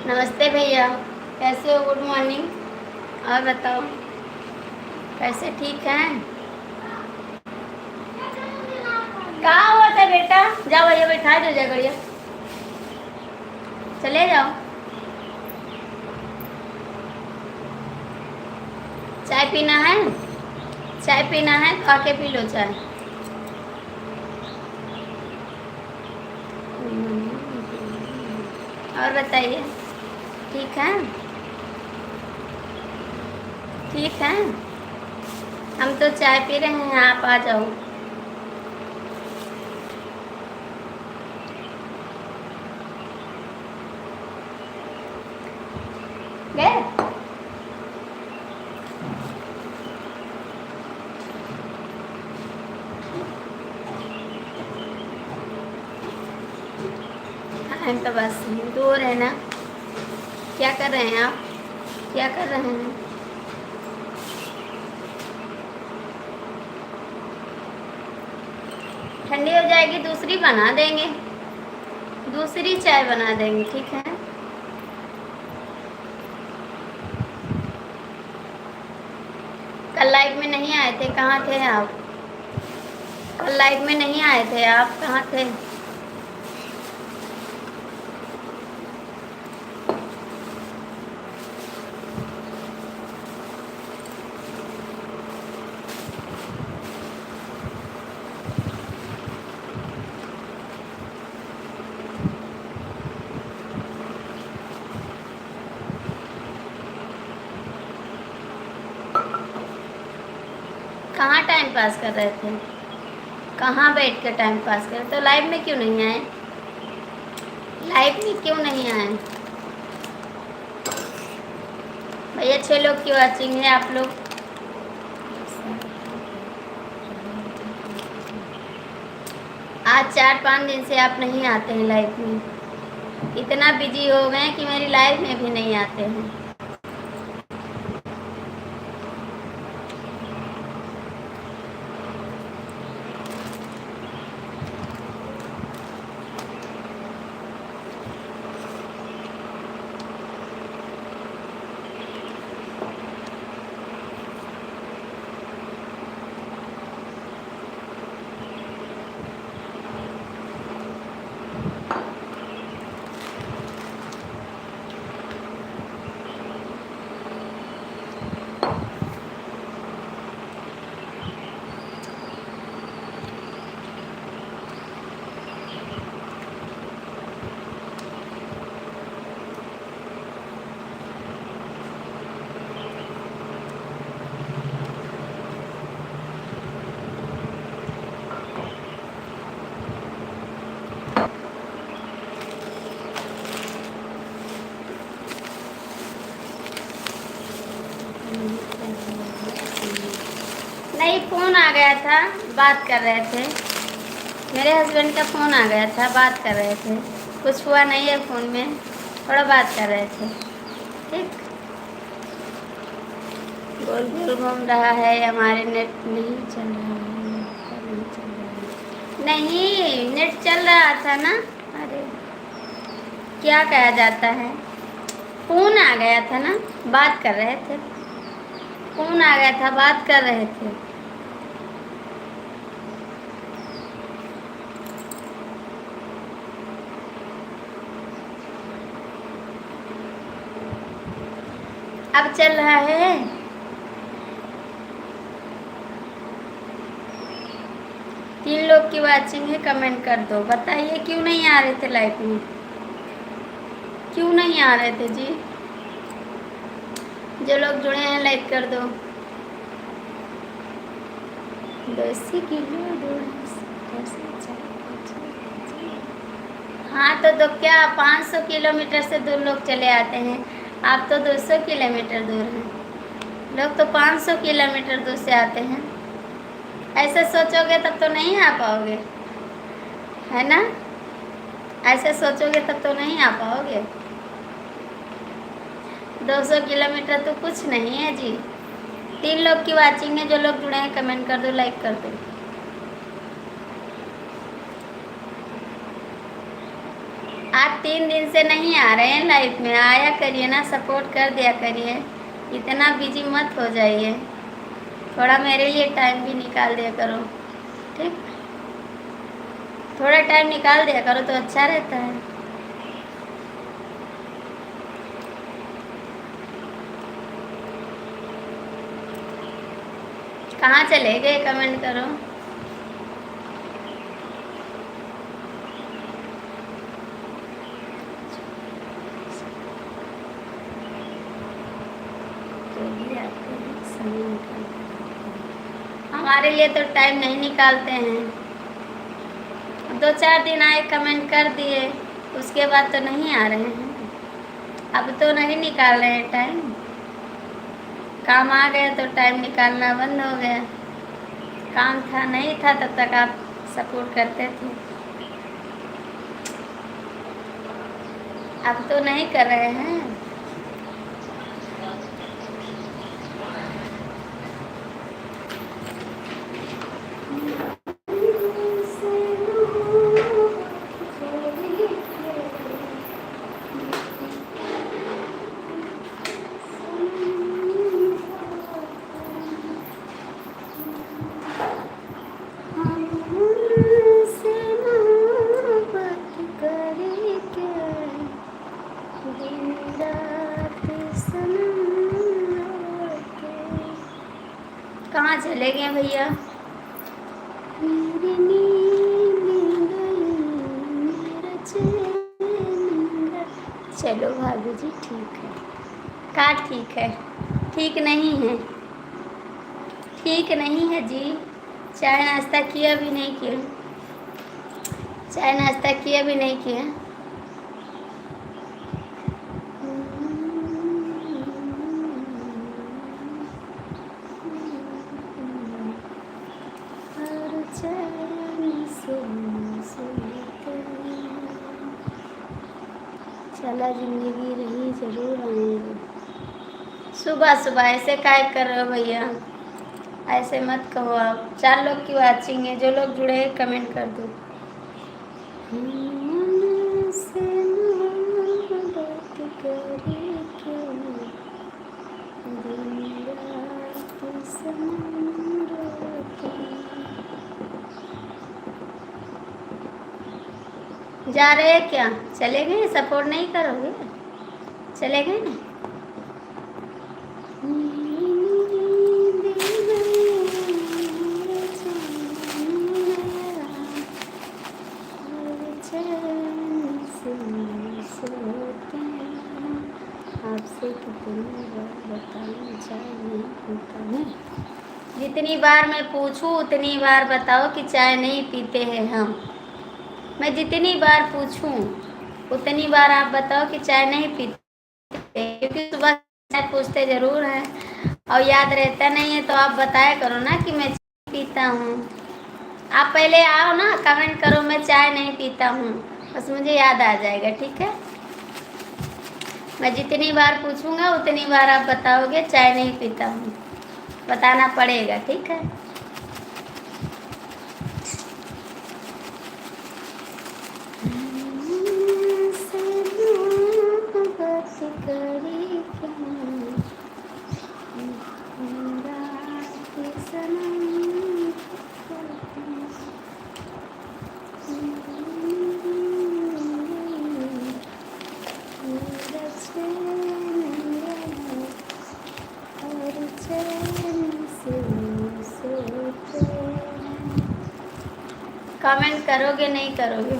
नमस्ते भैया, कैसे हो? Good morning. और बताओ, कैसे? ठीक हैं? कहाँ हुआ था बेटा? जाओ भैया बैठा दो, जा बढ़िया, चले जाओ। चाय पीना है? चाय पीना है तो आके पी लो चाय। और बताइए, ठीक है? ठीक है, हम तो चाय पी रहे हैं, आप आ जाओ। गए? हम तो बस दूर है ना। क्या कर रहे हैं आप? क्या कर रहे हैं? ठंडी हो जाएगी, दूसरी बना देंगे, दूसरी चाय बना देंगे, ठीक है? कल लाइव में नहीं आए थे, कहाँ थे आप? कल लाइव में नहीं आए थे आप, कहाँ थे? कहाँ टाइम पास कर रहे थे? कहाँ बैठ के टाइम पास कर रहे? तो लाइव में क्यों नहीं आए? लाइव में क्यों नहीं आए भैया? 6 लोग की वॉचिंग है, आप लोग। आज 4-5 दिन से आप नहीं आते हैं लाइव में, इतना बिजी हो गए कि मेरी लाइव में भी नहीं आते हैं। नहीं, फ़ोन आ गया था, बात कर रहे थे। मेरे हस्बैंड का फ़ोन आ गया था, बात कर रहे थे। कुछ हुआ नहीं है फ़ोन में, थोड़ा बात कर रहे थे, ठीक। गोल गोल घूम रहा है, हमारे नेट नहीं चल रहा है, नहीं चल रहा है। नहीं, नेट चल रहा था ना। अरे क्या कहा जाता है, फ़ोन आ गया था ना, बात कर रहे थे। फ़ोन आ गया था, बात कर रहे थे। अब चल रहा है। तीन लोग की वॉचिंग है, कमेंट कर दो, बताइए क्यों नहीं आ रहे थे लाइव में? क्यों नहीं आ रहे थे जी? जो लोग जुड़े हैं लाइक कर दो। 2 किलो हाँ तो क्या 500 किलोमीटर से दूर लोग चले आते हैं, आप तो 200 किलोमीटर दूर हैं। लोग तो 500 किलोमीटर दूर से आते हैं। ऐसे सोचोगे तब तो नहीं आ पाओगे, है ना? ऐसे सोचोगे तब तो नहीं आ पाओगे। 200 किलोमीटर तो कुछ नहीं है जी। 3 लोग की वॉचिंग है, जो लोग जुड़े हैं कमेंट कर दो, लाइक कर दो। आप 3 दिन से नहीं आ रहे हैं लाइफ में, आया करिए ना, सपोर्ट कर दिया करिए, इतना बिजी मत हो जाइए, थोड़ा मेरे लिए टाइम भी निकाल दिया करो, ठीक? थोड़ा टाइम निकाल दिया करो तो अच्छा रहता है। कहाँ चले गए, कमेंट करो। हमारे लिए तो टाइम नहीं निकालते हैं, 2-4 दिन आए, कमेंट कर दिए, उसके बाद तो नहीं आ रहे हैं, अब तो नहीं निकाल रहे हैं टाइम, काम आ गया तो टाइम निकालना बंद हो गया, काम था नहीं था तब तक आप सपोर्ट करते थे, अब तो नहीं कर रहे हैं। कहाँ चले गए भैया? चलो भाभी जी ठीक है। का ठीक है? ठीक नहीं है, ठीक नहीं है जी। चाय नाश्ता किया भी नहीं किया, चाय नाश्ता किया भी नहीं किया। चला जिंदगी रही जरूर आएंगे। सुबह सुबह ऐसे काय कर रहे हो भैया, ऐसे मत कहो आप। 4 लोग की वाचिंग है, जो लोग जुड़े हैं कमेंट कर दो। जा रहे हैं क्या? चले गए? सपोर्ट नहीं करोगे? चले गए ना? आपसे कितनी बार बताऊं चाय नहीं पीता मैं? जितनी बार मैं पूछूं उतनी बार बताओ कि चाय नहीं पीते हैं हम। मैं जितनी बार पूछूं उतनी बार आप बताओ कि चाय नहीं पीते, क्योंकि सुबह चाय पूछते ज़रूर हैं और याद रहता नहीं है, तो आप बताया करो ना कि मैं चाय पीता हूँ। आप पहले आओ ना, कमेंट करो मैं चाय नहीं पीता हूँ, बस मुझे याद आ जाएगा, ठीक है? मैं जितनी बार पूछूंगा उतनी बार आप बताओगे चाय नहीं पीता हूँ, बताना पड़ेगा, ठीक है? कमेंट करोगे नहीं करोगे?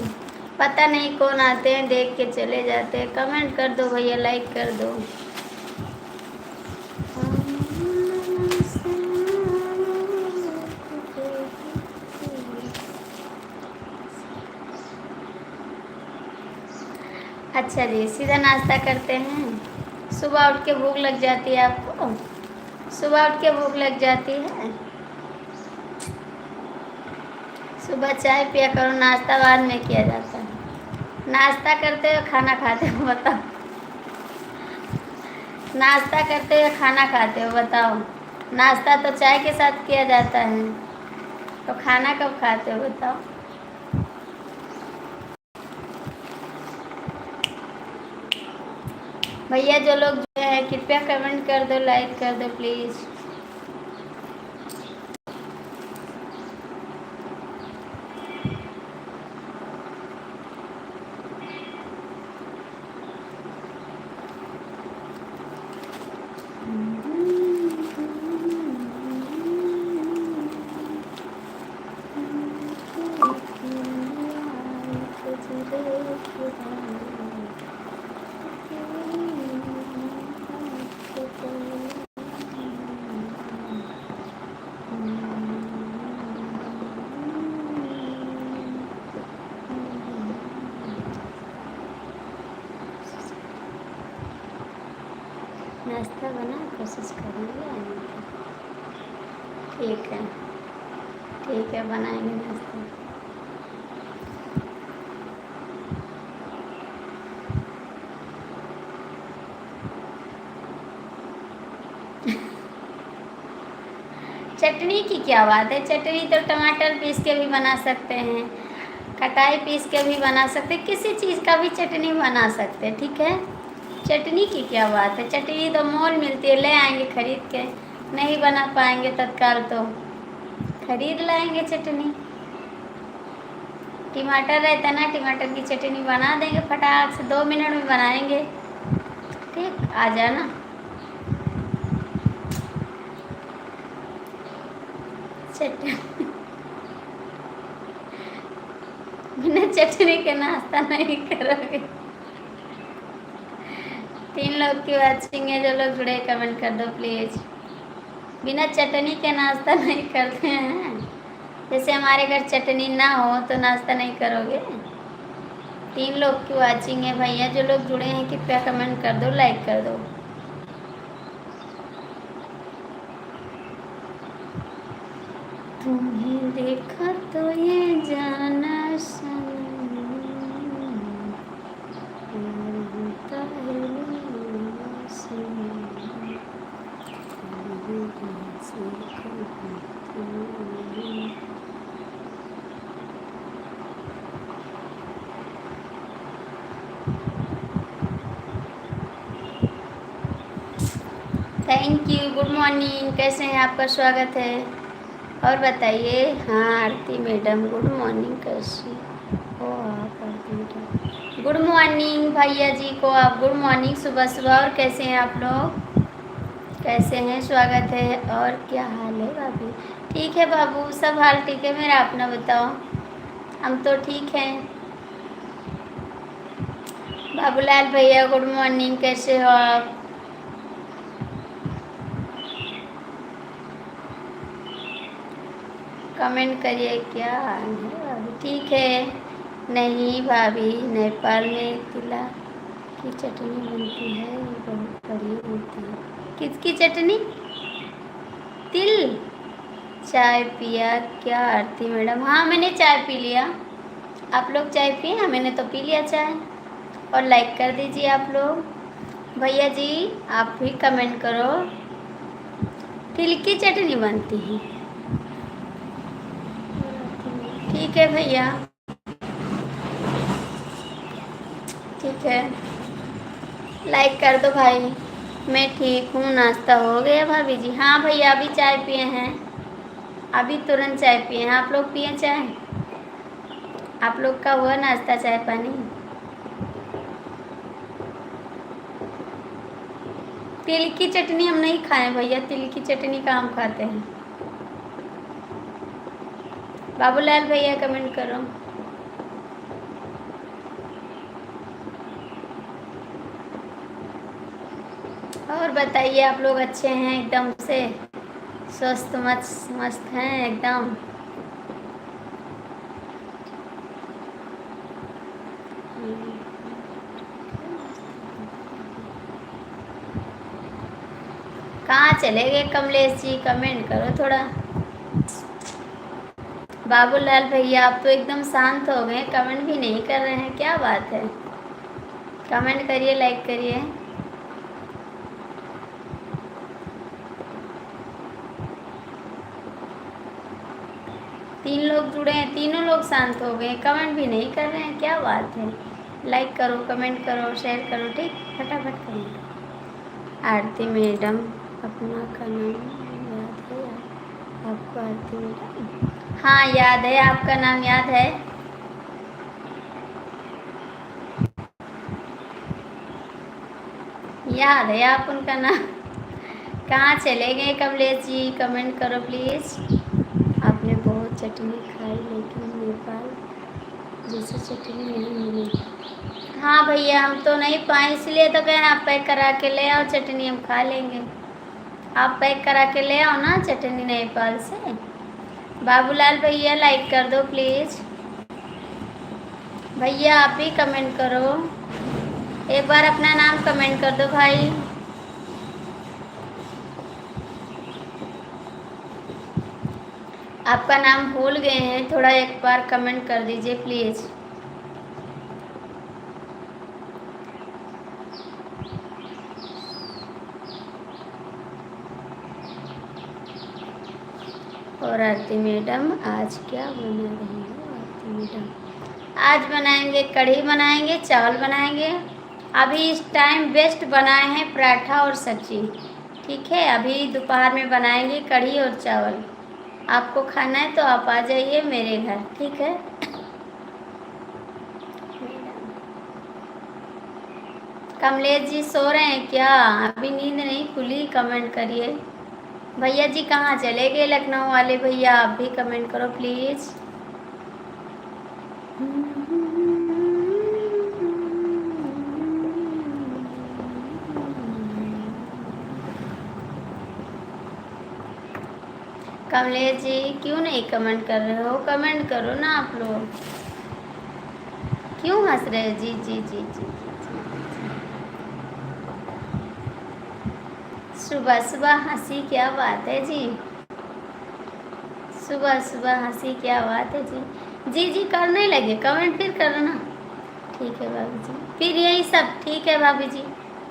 पता नहीं कौन आते हैं, देख के चले जाते हैं। कमेंट कर दो भैया, लाइक कर दो। अच्छा जी, सीधा नाश्ता करते हैं। सुबह उठ के भूख लग जाती है आपको? सुबह उठ के भूख लग जाती है? सुबह चाय पिया करो, नाश्ता बाद में किया जाता है। नाश्ता करते हुए खाना खाते हो बताओ? नाश्ता करते हुए खाना खाते हो बताओ? नाश्ता तो चाय के साथ किया जाता है, तो खाना कब खाते हो बताओ? भैया जो लोग जो है कृपया कमेंट कर दो, लाइक कर दो प्लीज़। नाश्ता बना कोशिश करेंगे आने की। ठीक है बनाएंगे नाश्ता। चटनी की क्या बात है, चटनी तो टमाटर पीस के भी बना सकते हैं, खटाई पीस के भी बना सकते हैं, किसी चीज़ का भी चटनी बना सकते हैं। ठीक है, चटनी की क्या बात है, चटनी तो मॉल मिलती है, ले आएंगे खरीद के। नहीं बना पाएंगे तत्काल तो खरीद लाएंगे चटनी। टमाटर रहता ना, टमाटर की चटनी बना देंगे फटाक से, 2 मिनट में बनाएंगे। ठीक, आ जाना। चटनी बिना चटनी के नाश्ता नहीं करोगे। 3 लोग की वाचिंग है, जो लोग जुड़े कमेंट कर दो प्लीज़। बिना चटनी के नाश्ता नहीं करते हैं, जैसे हमारे घर चटनी ना हो तो नाश्ता नहीं करोगे। 3 लोग की वाचिंग है भैया, जो लोग जुड़े हैं कृपया कमेंट कर दो, लाइक कर दो। तुम्हें देखा तो ये जाना थैंक यू, गुड मॉर्निंग, कैसे हैं, आपका स्वागत है। और बताइए। हाँ आरती मैडम गुड मॉर्निंग, कैसी हो आप आरती मैडम? गुड मॉर्निंग भैया जी को आप गुड मॉर्निंग सुबह सुबह। और कैसे हैं आप लोग, कैसे हैं, स्वागत है। और क्या हाल है भाभी? ठीक है बाबू, सब हाल ठीक है मेरा, अपना बताओ। हम तो ठीक हैं। बाबूलाल भैया गुड मॉर्निंग, कैसे हो आप? कमेंट करिए क्या हाल है भाभी? ठीक है। नहीं भाभी, नेपाल में तिला की चटनी बनती है, ये बहुत बढ़िया होती है। किसकी चटनी? तिल? चाय पिया क्या आरती मैडम? हाँ मैंने चाय पी लिया। आप लोग चाय पिए? हाँ मैंने तो पी लिया चाय। और लाइक कर दीजिए आप लोग। भैया जी आप भी कमेंट करो। तिल की चटनी बनती है, ठीक है भैया, ठीक है, लाइक कर दो भाई। मैं ठीक हूँ, नाश्ता हो गया भाभी जी? हाँ भैया अभी चाय पिए हैं, अभी तुरंत चाय पिए हैं। आप लोग पिए चाय? आप लोग का हुआ नाश्ता चाय पानी? तिल की चटनी हम नहीं खाएं भैया, तिल की चटनी का हम खाते हैं। बाबूलाल भैया कमेंट करो। और बताइए, आप लोग अच्छे हैं एकदम से, स्वस्थ मस्त मस्त हैं एकदम? कहाँ चले गए कमलेश जी, कमेंट करो थोड़ा। बाबूलाल भैया आप तो एकदम शांत हो गए, कमेंट भी नहीं कर रहे हैं, क्या बात है? कमेंट करिए, लाइक करिए। तीन लोग जुड़े हैं, तीनों लोग शांत हो गए, कमेंट भी नहीं कर रहे हैं, क्या बात है? लाइक करो, कमेंट करो, शेयर करो, ठीक, फटाफट कमेंट। आरती मैडम, अपना का नाम याद है आपको? आरती मैडम, हाँ याद है, आपका नाम याद है? याद है आप उनका नाम? कहाँ चले गए कमलेश जी? कमेंट करो प्लीज़। आपने बहुत चटनी खाई लेकिन नेपाल जैसी चटनी नहीं मिली। हाँ भैया, हम तो नहीं पाए, इसलिए तो कहें आप पैक करा के ले आओ, चटनी हम खा लेंगे। आप पैक करा के ले आओ ना चटनी नेपाल से। बाबूलाल भैया लाइक कर दो प्लीज़। भैया आप भी कमेंट करो, एक बार अपना नाम कमेंट कर दो भाई। आपका नाम भूल गए हैं, थोड़ा एक बार कमेंट कर दीजिए प्लीज़। और आरती मैडम आज क्या बना रही हो? आरती मैडम आज बनाएंगे कढ़ी, बनाएंगे चावल, बनाएंगे। अभी इस टाइम बेस्ट बनाए हैं पराठा और सब्जी, ठीक है। अभी दोपहर में बनाएंगे कढ़ी और चावल। आपको खाना है तो आप आ जाइए मेरे घर, ठीक है। कमलेश जी सो रहे हैं क्या? अभी नींद नहीं खुली, कमेंट करिए। भैया जी कहाँ चले गए लखनऊ वाले भैया? आप भी कमेंट करो प्लीज़। कमलेश जी क्यों नहीं कमेंट कर रहे हो? कमेंट करो ना आप लोग, क्यों हंस रहे हो? जी जी जी जी जी। सुबह सुबह हंसी, क्या बात है जी? सुबह सुबह हंसी, क्या बात है जी? जी जी करने लगे, कमेंट फिर करो ना। ठीक है भाभी जी, फिर यही सब ठीक है भाभी जी?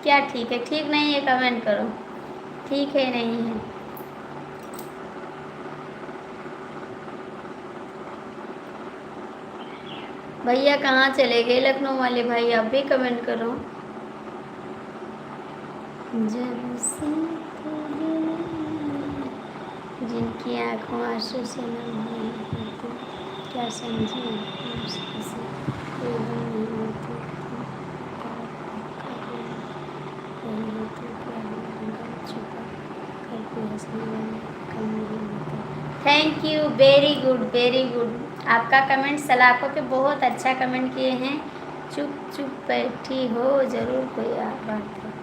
क्या ठीक है? ठीक नहीं है कमेंट करो, ठीक है नहीं है। भैया कहाँ चले गए लखनऊ वाले भाई? आप भी कमेंट करो। जब से जिनकी आंखों आंसू से नम हुई होती, क्या समझे मुश्किल से कोई गम नहीं होती, thank you, very good very good. आपका कमेंट सलाखों के बहुत अच्छा कमेंट किए हैं। चुप चुप बैठी हो जरूर कोई बात है,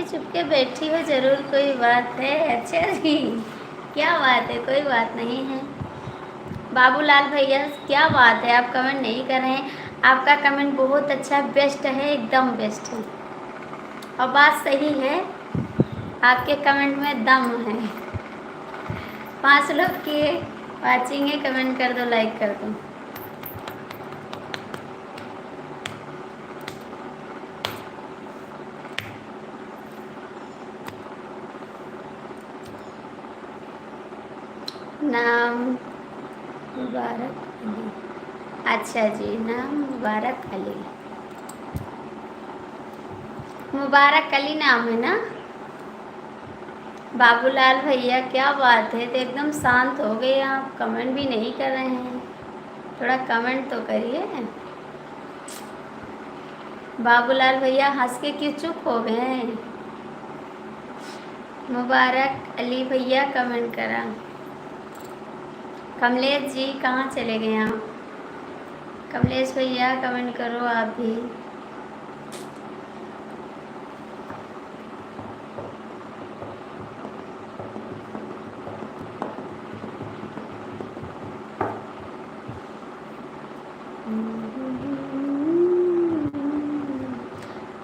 चुपके बैठी हो जरूर कोई बात है। अच्छा जी, क्या बात है? कोई बात नहीं है। बाबूलाल भैया क्या बात है, आप कमेंट नहीं कर रहे हैं? आपका कमेंट बहुत अच्छा, बेस्ट है, एकदम बेस्ट है। और बात सही है, आपके कमेंट में दम है। 5 लोग किए वाचिंग है, कमेंट कर दो, लाइक कर दो। नाम मुबारक अली। अच्छा जी, नाम मुबारक अली। मुबारक अली नाम है ना? बाबूलाल भैया क्या बात है, तो एकदम शांत हो गए आप, कमेंट भी नहीं कर रहे हैं। थोड़ा कमेंट तो करिए। बाबूलाल भैया हंस के क्यों चुप हो गए हैं? मुबारक अली भैया कमेंट करा। कमलेश जी कहाँ चले गए आप? कमलेश भैया कमेंट करो आप भी।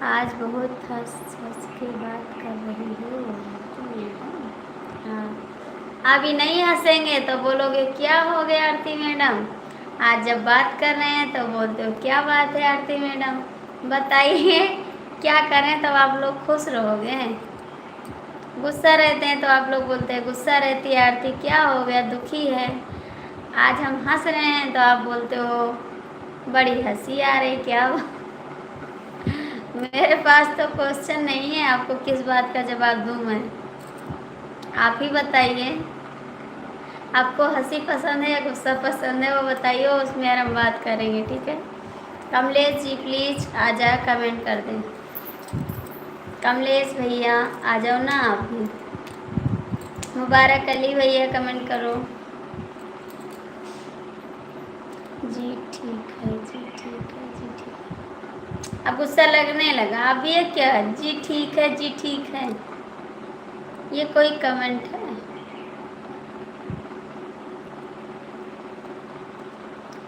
आज बहुत हंस हंस के बात कर रही हो। हाँ, अभी नहीं हंसेंगे तो बोलोगे क्या हो गया आरती मैडम? आज जब बात कर रहे हैं तो बोलते हो क्या बात है आरती मैडम? बताइए क्या करें तब आप लोग खुश रहोगे? गुस्सा रहते हैं तो आप लोग बोलते हैं गुस्सा रहती है आरती, क्या हो गया, दुखी है। आज हम हंस रहे हैं तो आप बोलते हो बड़ी हंसी आ रही क्या वो? मेरे पास तो क्वेश्चन नहीं है, आपको किस बात का जवाब दूं मैं? आप ही बताइए, आपको हंसी पसंद है या गुस्सा पसंद है वो बताइए, उसमें यार हम बात करेंगे, ठीक है? कमलेश जी प्लीज़ आ जाए, कमेंट कर दें। कमलेश भैया आ जाओ ना आप भी। मुबारक अली भैया कमेंट करो। जी ठीक है, जी ठीक है, जी ठीक है। अब गुस्सा लगने लगा, अब ये क्या है? जी ठीक है, जी ठीक है, ये कोई कमेंट है?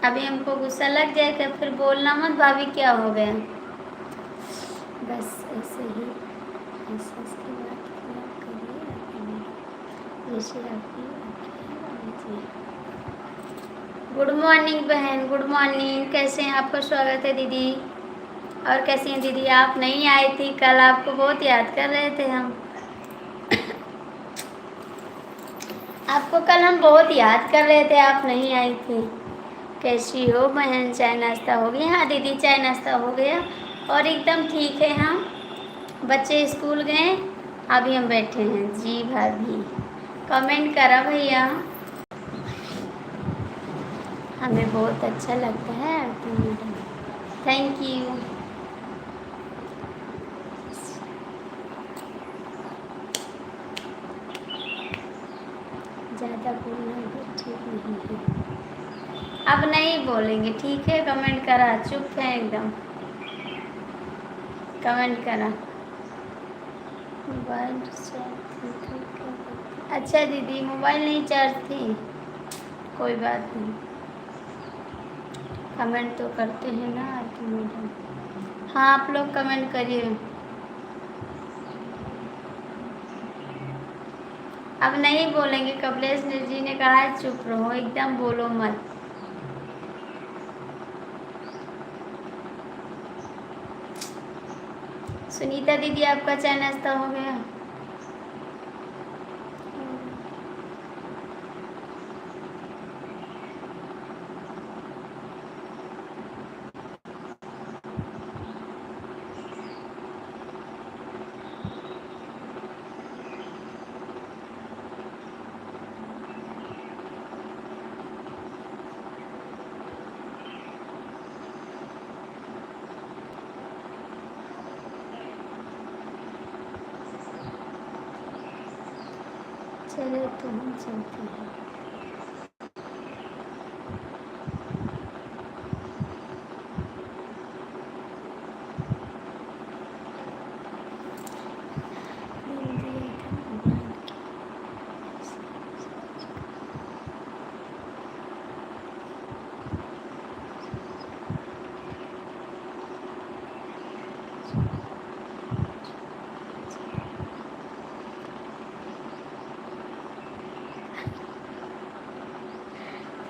अभी हमको गुस्सा लग जाएगा फिर बोलना मत भाभी क्या हो गया। बस ऐसे ही ऐसे इसकी बात किया करिए, जैसे आपकी गुड मॉर्निंग बहन, गुड मॉर्निंग, कैसे हैं? आपका स्वागत है दीदी। और कैसी हैं दीदी? आप नहीं आई थी कल, आपको बहुत याद कर रहे थे हम। आपको कल हम बहुत याद कर रहे थे, आप नहीं आई थी। कैसी हो बहन? चाय नाश्ता हो गया? हाँ दीदी चाय नाश्ता हो गया और एकदम ठीक है हम। बच्चे स्कूल गए, अभी हम बैठे हैं। जी भाभी कमेंट करा भैया, हमें बहुत अच्छा लगता है आरती मैडम, थैंक यू। ज़्यादा बोलना भी ठीक नहीं है, अब नहीं बोलेंगे, ठीक है? कमेंट करा, चुप है एकदम, कमेंट करा। मोबाइल अच्छा दीदी मोबाइल नहीं चार्ज थी, कोई बात नहीं, कमेंट तो करते हैं ना आरती मैडम। हाँ आप लोग कमेंट करिए। अब नहीं बोलेंगे, कमलेश जी ने कहा है चुप रहो, एकदम बोलो मत। सुनीता दीदी आपका चाय नाश्ता हो गया? चले तो हम चलते हैं।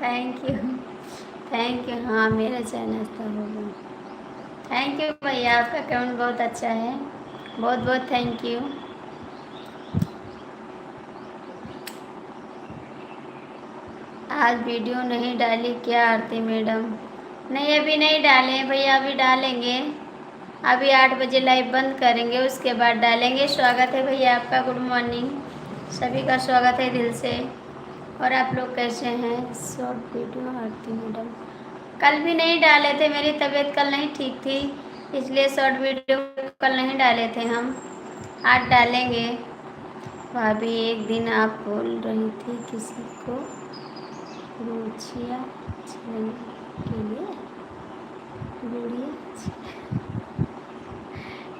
Thank you, thank you. हाँ मेरा चाय नाश्ता हो गया, थैंक यू भैया, आपका कमेंट बहुत अच्छा है, बहुत बहुत थैंक यू। आज वीडियो नहीं डाली क्या आरती मैडम? नहीं अभी नहीं डाले हैं भैया, अभी डालेंगे, अभी 8 बजे लाइव बंद करेंगे, उसके बाद डालेंगे। स्वागत है भैया आपका, गुड मॉर्निंग, सभी का स्वागत है दिल से। और आप लोग कैसे हैं? शॉर्ट वीडियो आरती मैडम कल भी नहीं डाले थे, मेरी तबीयत कल नहीं ठीक थी, इसलिए शॉर्ट वीडियो कल नहीं डाले थे हम, आज डालेंगे। भाभी एक दिन आप बोल रही थी किसी को गुड़िया छीलने के लिए, गुड़िया।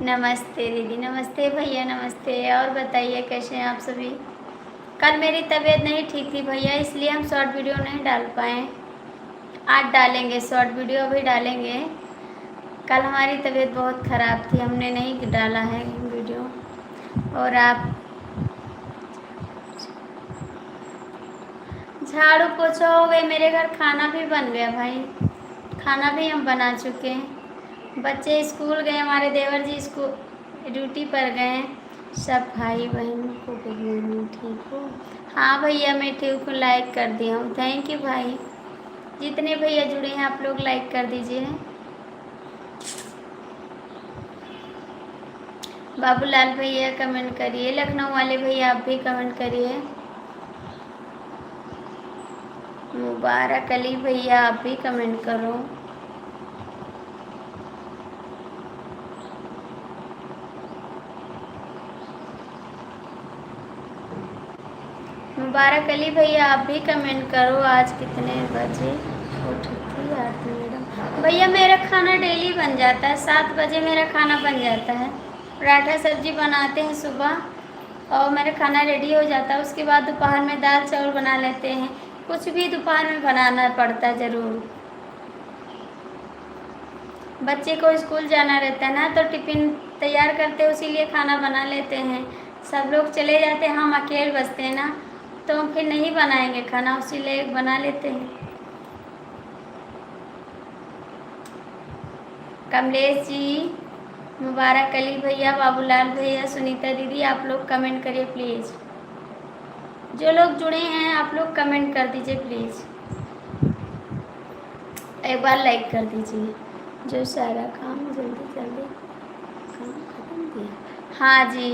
नमस्ते दीदी, नमस्ते भैया, नमस्ते। और बताइए कैसे हैं आप सभी? कल मेरी तबीयत नहीं ठीक थी भैया, इसलिए हम शॉर्ट वीडियो नहीं डाल पाए, आज डालेंगे शॉर्ट वीडियो, अभी डालेंगे। कल हमारी तबीयत बहुत ख़राब थी, हमने नहीं डाला है वीडियो। और आप झाड़ू पोछा हो गए, मेरे घर खाना भी बन गया भाई, खाना भी हम बना चुके हैं। बच्चे स्कूल गए, हमारे देवर जी स्कूल ड्यूटी पर गए, सब भाई बहन को गुड मॉर्निंग। ठीक हो? हाँ भैया मैं ठीक हूँ, लाइक कर दिया हूँ, थैंक यू भाई, जितने भैया जुड़े हैं आप लोग लाइक कर दीजिए। बाबूलाल भैया कमेंट करिए, लखनऊ वाले भैया आप भी कमेंट करिए। मुबारक अली भैया आप भी कमेंट करो। मुबारक अली भैया आप भी कमेंट करो। आज कितने बजे उठी थी आरती मैडम? भैया मेरा खाना डेली बन जाता है, 7 बजे मेरा खाना बन जाता है। पराठा सब्जी बनाते हैं सुबह और मेरा खाना रेडी हो जाता है। उसके बाद दोपहर में दाल चावल बना लेते हैं। कुछ भी दोपहर में बनाना पड़ता है ज़रूर। बच्चे को स्कूल जाना रहता है ना, तो टिफ़िन तैयार करते हैं, उसी लिए खाना बना लेते हैं। सब लोग चले जाते हैं, हम अकेले बचते हैं ना, तो हम फिर नहीं बनाएंगे खाना, उसी लिए बना लेते हैं। कमलेश जी, मुबारक अली भैया, बाबूलाल भैया, सुनीता दीदी आप लोग कमेंट करिए प्लीज़। जो लोग जुड़े हैं आप लोग कमेंट कर दीजिए प्लीज़। एक बार लाइक कर दीजिए। जो सारा काम जल्दी जल्दी काम खत्म किया। हाँ जी,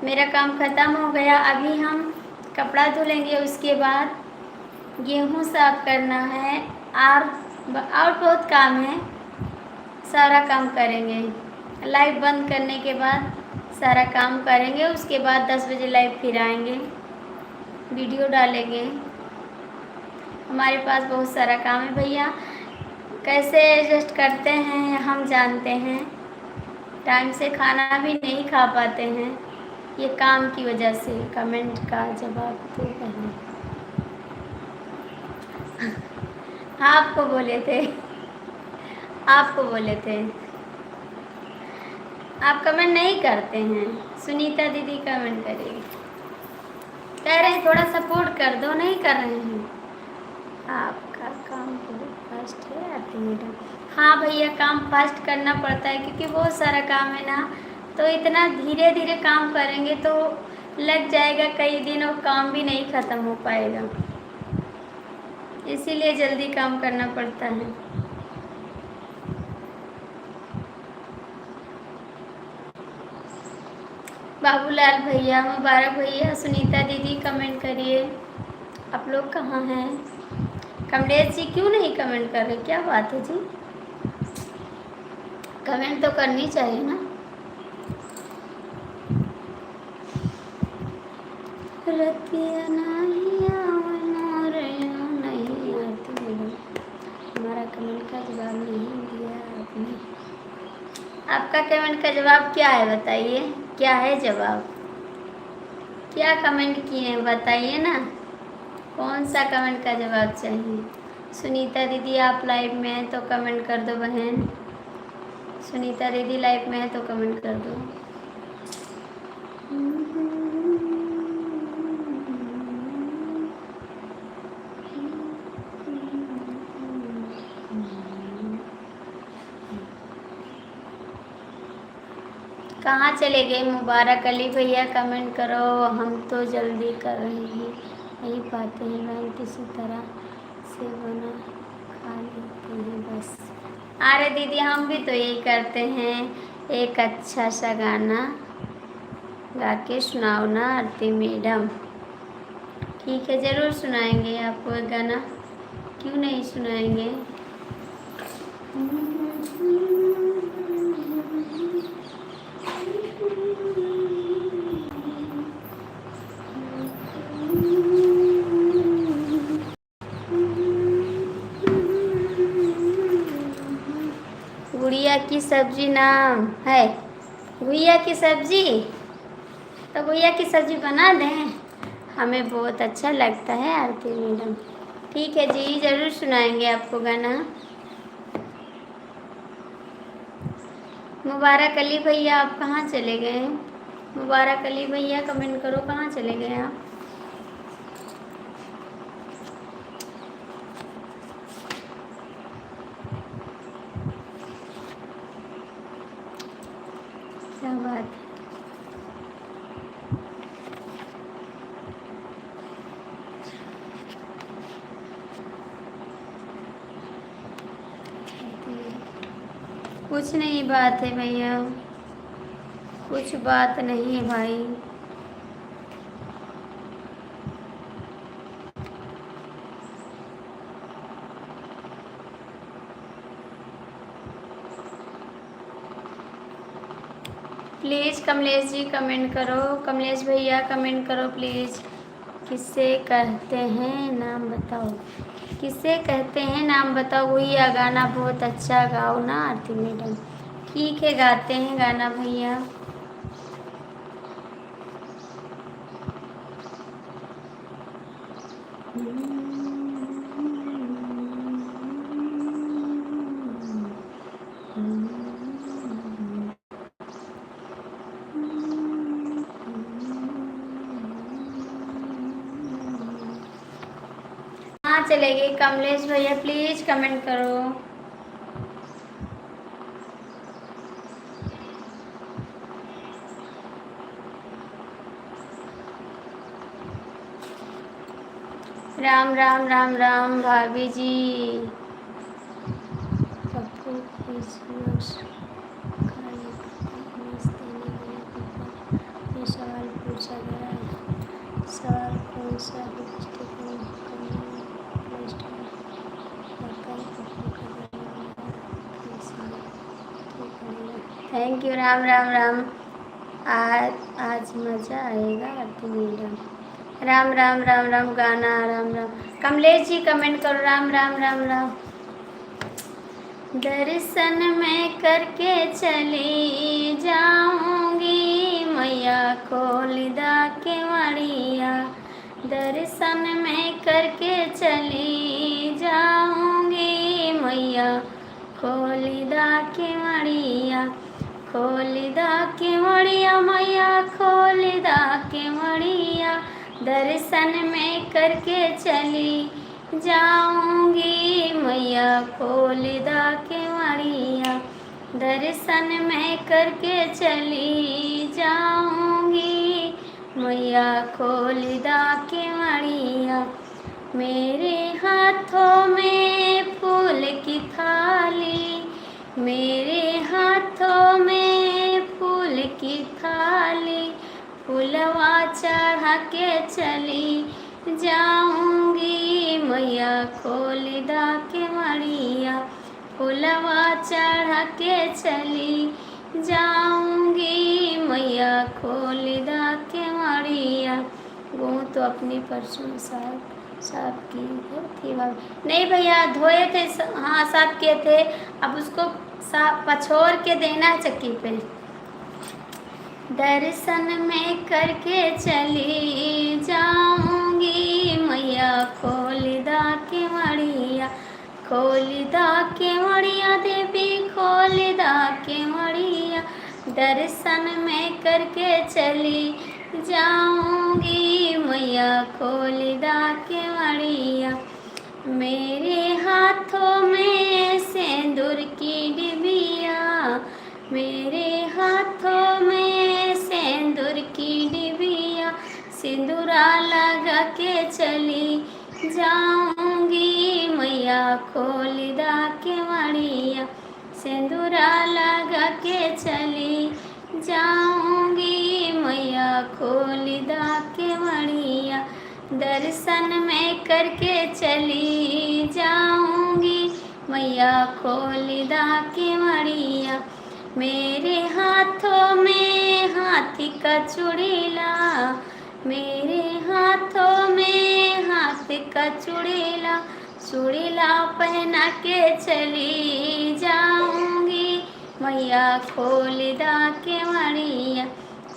मेरा काम ख़त्म हो गया। अभी हम कपड़ा धुलेंगे, उसके बाद गेहूँ साफ करना है और बहुत काम है। सारा काम करेंगे, लाइव बंद करने के बाद सारा काम करेंगे। उसके बाद 10 बजे लाइव फिर आएंगे, वीडियो डालेंगे। हमारे पास बहुत सारा काम है भैया, कैसे एडजस्ट करते हैं हम जानते हैं। टाइम से खाना भी नहीं खा पाते हैं, ये काम की वजह से। कमेंट का जवाब तो पहले हाँ आपको बोले थे, आपको बोले थे, आप कमेंट नहीं करते हैं। सुनीता दीदी कमेंट करिए, कह रहे हैं थोड़ा सपोर्ट कर दो, नहीं कर रहे हैं। आपका काम बहुत फास्ट है आरती मैडम। हाँ भैया, काम फास्ट करना पड़ता है क्योंकि बहुत सारा काम है ना, तो इतना धीरे धीरे काम करेंगे तो लग जाएगा कई दिन और काम भी नहीं ख़त्म हो पाएगा, इसीलिए जल्दी काम करना पड़ता है। बाबूलाल भैया, मुबारक भैया, सुनीता दीदी कमेंट करिए। आप लोग कहाँ हैं? कमलेश जी क्यों नहीं कमेंट कर रहे, क्या बात है जी? कमेंट तो करनी चाहिए ना। रतिया नहीं आवना रे नहीं आती मैडम, हमारा कमेंट का जवाब नहीं दिया आपने। आपका कमेंट का जवाब क्या है बताइए, क्या है जवाब? क्या कमेंट किए हैं बताइए ना, कौन सा कमेंट का जवाब चाहिए? सुनीता दीदी आप लाइव में हैं तो कमेंट कर दो बहन। सुनीता दीदी लाइव में है तो कमेंट कर दो। कहाँ चले गए मुबारक अली भैया? कमेंट करो, हम तो जल्दी कर रहे हैं, नहीं पाते हैं बहन, किसी तरह से बना खा लेते हैं बस। अरे दीदी हम भी तो यही करते हैं, एक अच्छा सा गाना गा के सुनाओ ना आरती मैडम। ठीक है, ज़रूर सुनाएंगे आपको एक गाना, क्यों नहीं सुनाएंगे। गुड़िया की सब्जी नाम है, गुड़िया की सब्जी, तो गुड़िया की सब्जी बना दें, हमें बहुत अच्छा लगता है आरती मैडम। ठीक है जी, ज़रूर सुनाएंगे आपको गाना। मुबारक अली भैया आप कहाँ चले गए? मुबारक अली भैया कमेंट करो, कहाँ चले गए आप? क्या बात है। कुछ नहीं बात है भैया, कुछ बात नहीं है भाई। प्लीज़ कमलेश जी कमेंट करो, कमलेश भैया कमेंट करो प्लीज़। किसे कहते हैं नाम बताओ, किसे कहते हैं नाम बताओ। वही गाना बहुत अच्छा गाओ ना आरती मैडम। ठीक है गाते हैं गाना भैया। हाँ चलेगी कमलेश भैया, प्लीज़ कमेंट करो। राम राम राम राम भाभी जी। पप्पू ये सवाल पूछा गया है। सवाल कौन सा थैंक यू। राम राम राम। आज मज़ा आएगा आरती मैडम। राम राम राम राम गाना राम राम। कमलेश जी कमेंट करो राम राम राम राम। दर्शन में करके चली जाऊंगी मैया खोलिदा के मड़िया। दर्शन में करके चली जाऊंगी मैया खोलिदा के मड़िया। खोलिदा के मड़िया मैया खोलिदा के मड़िया। दर्शन में करके चली जाऊंगी मैया खोलिदा के मड़िया। दर्शन में करके चली जाऊंगी मैया खोलिदा के मड़िया। मेरे हाथों में फूल की थाली, मेरे हाथों में फूल की थाली। फूलवा चढ़ा के चली जाऊंगी मैया खोलिदा के मड़िया। फूलवा चढ़ा के चली जाऊंगी मैया खोलिदा के मड़िया। वो तो अपनी परसों साफ की थी नहीं भैया, धोए थे। हाँ साफ किए थे, अब उसको साफ पछोर के देना है चक्की पे। दर्शन में करके चली जाऊंगी मैया खोलिदा के मड़िया। खोलिदा के मड़िया देवी खोलिदा के मड़िया। दर्शन में करके चली जाऊंगी मैया खोलिदा के मड़िया। मेरे हाथों में सिंदूर की डिबिया, मेरे हाथों में सिंदूर की डिबिया। सिंदूरा लगा के चली जाऊंगी मैया खोलिदा के मड़िया। सिंदूरा लगा के चली जाऊंगी मैया खोलिदा के मड़िया। दर्शन में करके चली जाऊंगी मैया खोलिदा के मड़िया। मेरे हाथों में हाथी का चूड़ीला, मेरे हाथों में हाथी का चूड़ीला। चूड़ीला पहना के चली जाऊंगी मैया खोलिदा के मड़िया।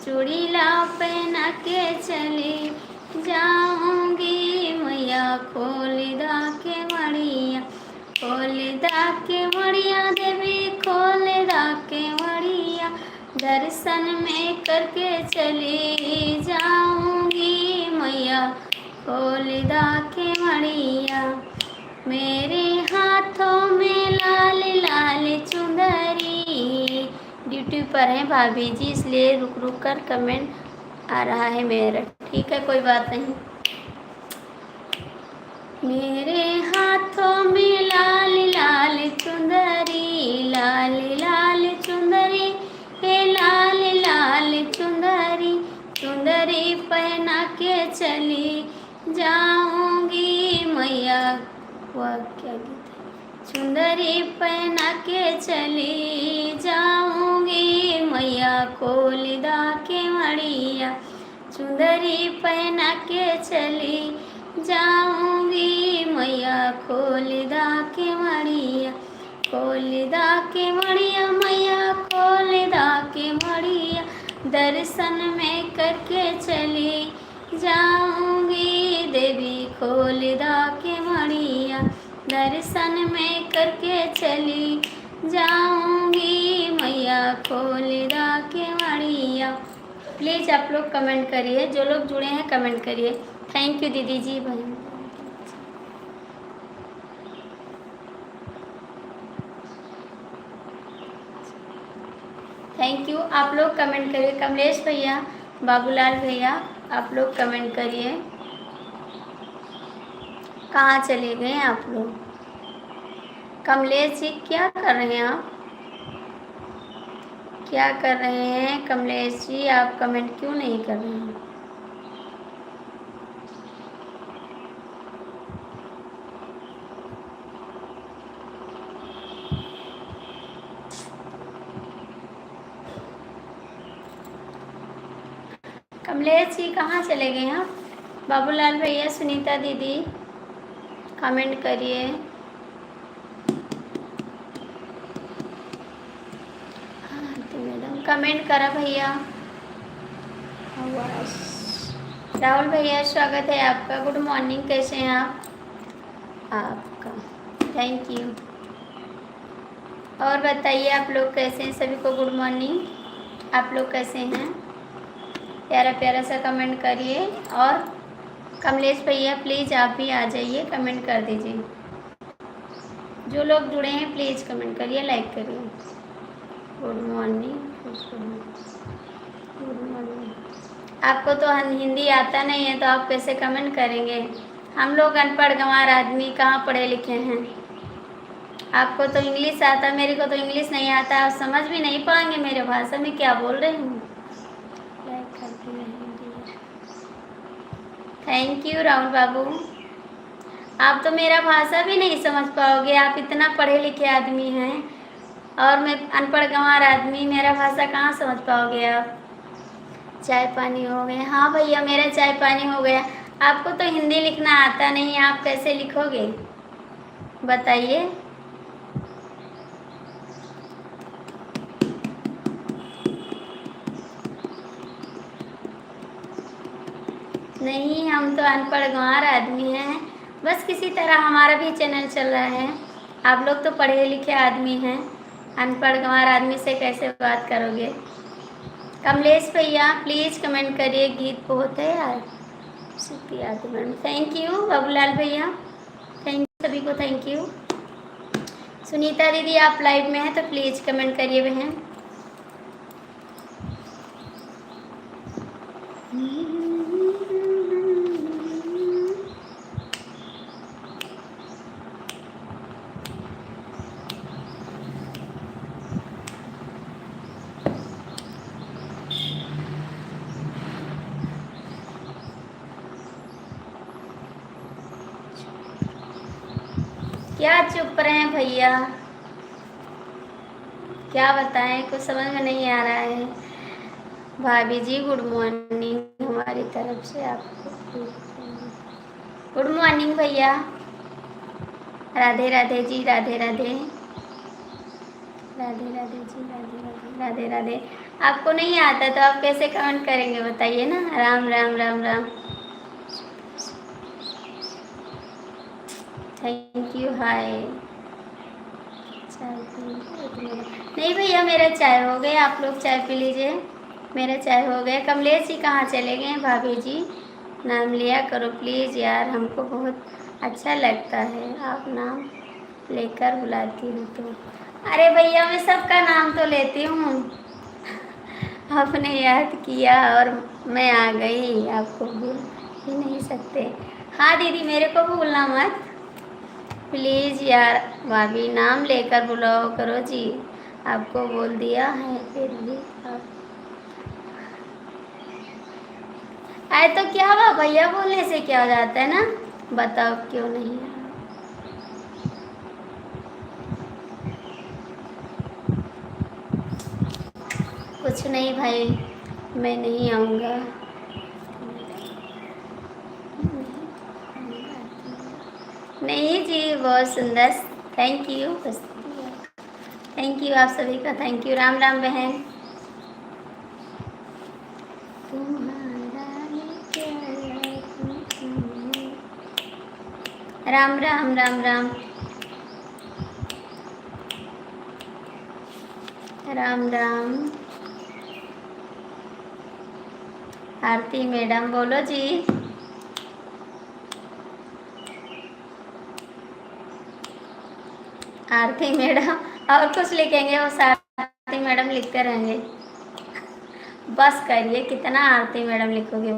चूड़ीला पहना के चली जाऊंगी मैया खोलिदा के मड़िया। खोलिदा के मड़िया देवी खोलिदा के मड़िया। दर्शन में करके चली जाऊंगी मैया खोलिदा के मड़िया। मेरे हाथों में लाल लाल चुंदरी। ड्यूटी पर हैं भाभी जी, इसलिए रुक रुक कर कमेंट आ रहा है मेरा। ठीक है कोई बात नहीं। मेरे हाथों में लाल लाल चुंदरी, लाल लाल चली जाऊंगी मैया, वह क्या गीत है, चुंदरी पहना के चली जाऊंगी मैया, खोलदा के मड़िया, चुंदरी पहना के चली जाऊंगी मैया, खोलदा के मड़िया, खोलदा के मड़िया मैया, खोलदा के मड़िया, दर्शन में करके चली जाऊंगी देवी, खोलदा के मड़िया, दर्शन में करके चली जाऊंगी मैया, खोलदा के मड़िया। प्लीज़ आप लोग कमेंट करिए, जो लोग जुड़े हैं कमेंट करिए। थैंक यू दीदी जी बहन, थैंक यू। आप लोग कमेंट करिए, कमलेश भैया, बाबूलाल भैया, आप लोग कमेंट करिए। कहाँ चले गए आप लोग? कमलेश जी क्या कर रहे हैं आप? क्या कर रहे हैं कमलेश जी? आप कमेंट क्यों नहीं कर रहे हैं? कमलेश जी कहाँ चले गए हैं आप? बाबूलाल भैया, सुनीता दीदी, कमेंट करिए। हाँ तो मैडम कमेंट करा भैया। राहुल भैया स्वागत है आपका, गुड मॉर्निंग, कैसे हैं आप? आपका थैंक यू। और बताइए आप लोग कैसे हैं? सभी को गुड मॉर्निंग। आप लोग कैसे हैं? प्यारा प्यारा सा कमेंट करिए। और कमलेश भैया प्लीज़ आप भी आ जाइए, कमेंट कर दीजिए। जो लोग जुड़े हैं प्लीज़ कमेंट करिए, लाइक करिए। Good morning, good morning. आपको तो हिंदी आता नहीं है तो आप कैसे कमेंट करेंगे? हम लोग अनपढ़ गंवार आदमी कहाँ पढ़े लिखे हैं। आपको तो इंग्लिश आता, मेरे को तो इंग्लिश नहीं आता, आप समझ भी नहीं पाएंगे मेरे भाषा में क्या बोल रही हूँ। लाइक करती नहीं। थैंक यू राहुल बाबू। आप तो मेरा भाषा भी नहीं समझ पाओगे, आप इतना पढ़े लिखे आदमी हैं और मैं अनपढ़ गंवार आदमी, मेरा भाषा कहाँ समझ पाओगे आप? चाय पानी हो गया? हाँ भैया मेरा चाय पानी हो गया। आपको तो हिंदी लिखना आता नहीं, आप कैसे लिखोगे बताइए? नहीं, हम तो अनपढ़ गंवार आदमी हैं, बस किसी तरह हमारा भी चैनल चल रहा है। आप लोग तो पढ़े लिखे आदमी हैं, अनपढ़ गंवार आदमी से कैसे बात करोगे? कमलेश भैया प्लीज़ कमेंट करिए, गीत बहुत है यार। Madam thank you. बाबूलाल भैया थैंक यू, सभी को थैंक यू। सुनीता दीदी आप लाइव में हैं तो प्लीज़ कमेंट करिए बहन। क्या चुप रहे हैं भैया? क्या बताएं, कुछ समझ में नहीं आ रहा है। भाभी जी गुड मॉर्निंग हमारी तरफ से आपको। गुड मॉर्निंग भैया, राधे राधे जी, राधे राधे, राधे राधे जी, राधे राधे, राधे राधे। आपको नहीं आता तो आप कैसे कमेंट करेंगे बताइए ना? Ram Ram Ram Ram. Thank you. Hi, चाय नहीं भैया मेरा चाय हो गया, आप लोग चाय पी लीजिए, मेरा चाय हो गया। कमलेश जी कहाँ चले गए? भाभी जी नाम लिया करो प्लीज़ यार, हमको बहुत अच्छा लगता है आप नाम लेकर बुलाती हूँ तो। अरे भैया मैं सबका नाम तो लेती हूँ, आपने याद किया और मैं आ गई, आपको भूल ही नहीं सकते। हाँ दीदी मेरे को भूलना मत प्लीज़ यार, भाभी नाम लेकर बुलाओ करो जी, आपको बोल दिया है फिर भी आप। आए तो क्या हुआ, भैया बोलने से क्या हो जाता है ना। बताओ क्यों नहीं आया। कुछ नहीं भाई, मैं नहीं आऊँगा। नहीं जी, बहुत सुंदर। थैंक यू, बस थैंक यू आप सभी का, थैंक यू। राम राम बहन। राम राम राम राम राम राम। आरती मैडम बोलो जी। आरती मैडम और कुछ लिखेंगे, वो आरती मैडम लिखते रहेंगे। बस करिए, कितना आरती मैडम लिखोगे।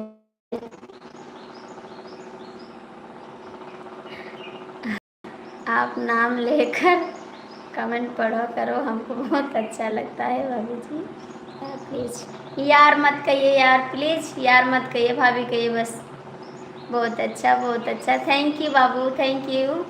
आप नाम लेकर कमेंट पढ़ो करो, हमको बहुत अच्छा लगता है भाभी जी। प्लीज़ यार मत कहिए, यार प्लीज़ यार मत कहिए, भाभी कहिए बस। बहुत अच्छा, बहुत अच्छा। Thank you Babu, thank you.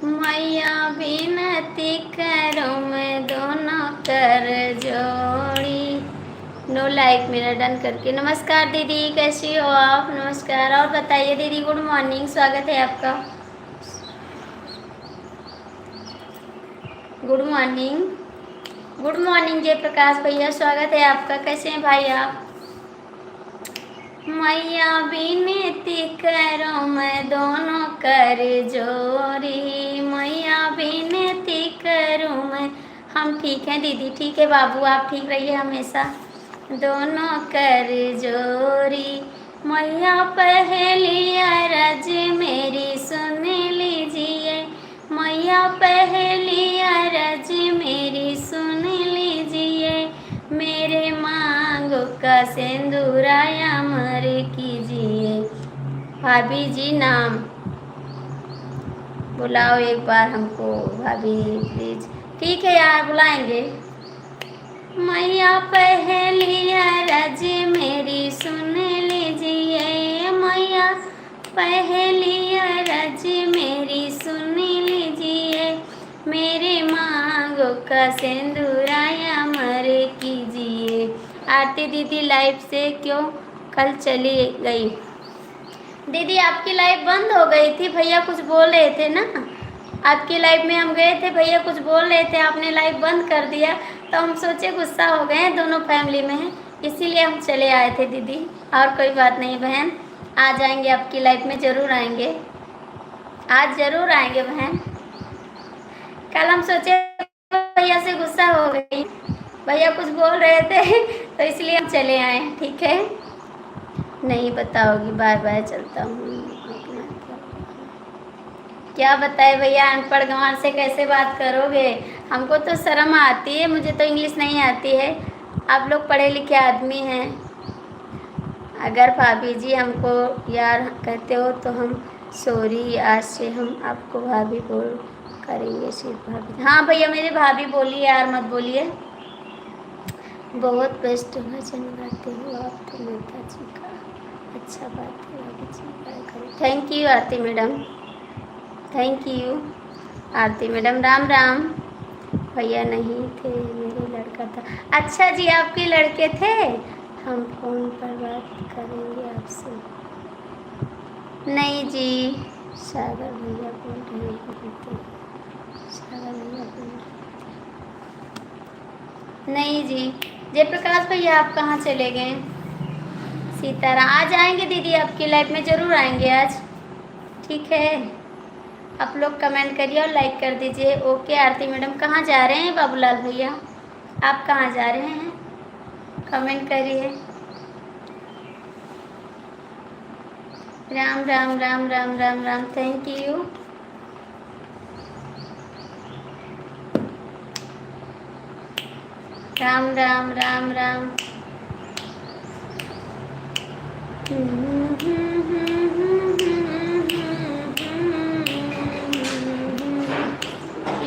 मैया विनती करो मैं दोनों कर जोड़ी। नो लाइक मेरा डन करके। नमस्कार दीदी, कैसी हो आप? नमस्कार। और बताइए दीदी, गुड मॉर्निंग, स्वागत है आपका। Good morning, good morning Jayprakash भैया, स्वागत है आपका। कैसे हैं भाई आप? मैया विनती करो मैं दोनों कर जोरी। मैया विनती करूँ मैं। हम ठीक हैं दीदी, ठीक है बाबू, आप ठीक रहिए हमेशा। दोनों कर जोरी। मैया पहली अरज मेरी सुन लीजिए। मैया पहली अरज मेरी सुन लीजिए। मेरे मांगों का सिंदूरा अमर कीजिए। भाभी जी नाम बुलाओ एक बार हमको, भाभी प्लीज। ठीक है यार, बुलाएंगे। मैया पहली अरज मेरी सुन लीजिए। मैया पहली अरज मेरी सुन लीजिए। मेरे मांगों का सिंदूरा अमर कीजिए। आरती दीदी लाइव से क्यों कल चली गई? दीदी आपकी लाइव बंद हो गई थी, भैया कुछ बोल रहे थे ना। आपकी लाइव में हम गए थे, भैया कुछ बोल रहे थे, आपने लाइव बंद कर दिया, तो हम सोचे गुस्सा हो गए, दोनों फैमिली में हैं, इसीलिए हम चले आए थे दीदी। और कोई बात नहीं बहन, आ जाएंगे आपकी लाइव में, ज़रूर आएंगे, आज ज़रूर आएंगे बहन। कल हम सोचे भैया से गुस्सा हो गई, भैया कुछ बोल रहे थे तो इसलिए हम चले आए। ठीक है, नहीं बताओगी, बाय बाय, चलता हूँ। क्या बताए भैया, अनपढ़ गंवार से कैसे बात करोगे? हमको तो शर्म आती है, मुझे तो इंग्लिश नहीं आती है। आप लोग पढ़े लिखे आदमी हैं। अगर भाभी जी हमको यार कहते हो तो हम सॉरी, आज से हम आपको भाभी बोल करेंगे, सिर्फ भाभी। हाँ भैया मेरे भाभी बोलिए, यार मत बोलिए। बहुत बेस्ट भजन गाते हो आप तो माता जी का, अच्छा बात है भाभी जी। Thank you Aarti madam, thank you Aarti madam. Ram Ram. भैया नहीं थे, मेरे लड़का था। अच्छा जी, आपके लड़के थे। हम फ़ोन पर बात करेंगे आपसे। नहीं जी, सागर भैया बोल रहे थे, सागर भैया बोल रहे। नहीं जी, जयप्रकाश भैया आप कहाँ चले गए? सीताराम आ जाएंगे दीदी, आपकी लाइफ में ज़रूर आएंगे आज। ठीक है, आप लोग कमेंट करिए और लाइक कर दीजिए। ओके आरती मैडम, कहाँ जा रहे हैं बाबूलाल भैया? आप कहाँ जा रहे हैं? कमेंट करिए। Ram Ram Ram Ram Ram Ram, thank you. राम राम राम राम।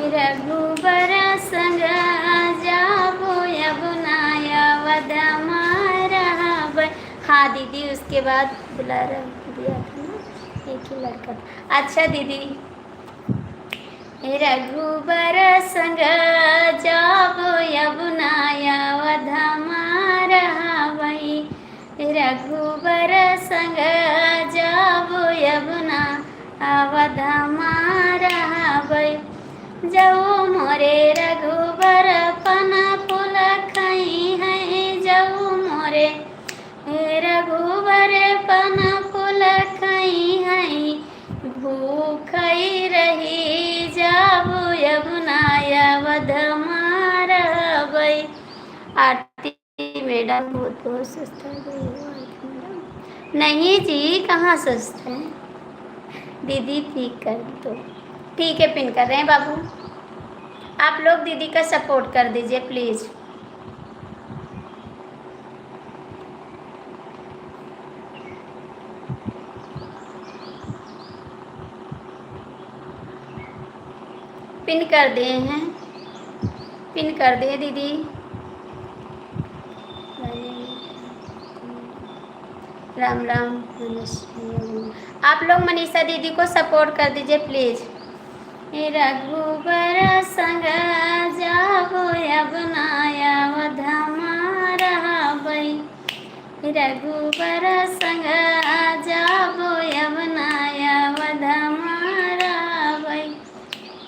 रघुबर के बाद बुला दिया था ना, एक ही लड़का था। अच्छा दीदी, रघुबर संग जाबो यमुना यवधमा रहबै, रघुबर संग जाबो यमुना अवधमा रहबै, जाऊ मोरे रघुबर पन फूल खई है, जाऊ मोरे रघुबर पन फूल खई है, भूखई रही जाबो यमुना यवधमा रहबै। आरती मैडम बहुत बहुत सस्ता है। नहीं जी, कहाँ सस्ता है दीदी, ठीक कर दो। ठीक है, पिन कर रहे हैं बाबू। आप लोग दीदी का सपोर्ट कर दीजिए प्लीज़। पिन कर दिए हैं, पिन कर दिए दीदी। राम राम, नमस्ते। आप लोग मनीषा दीदी को सपोर्ट कर दीजिए प्लीज़। रघुबर संग जाबो यमुना यवधमा रहबै, रघुबर संग जाबो यमुना यवधमा रहबै,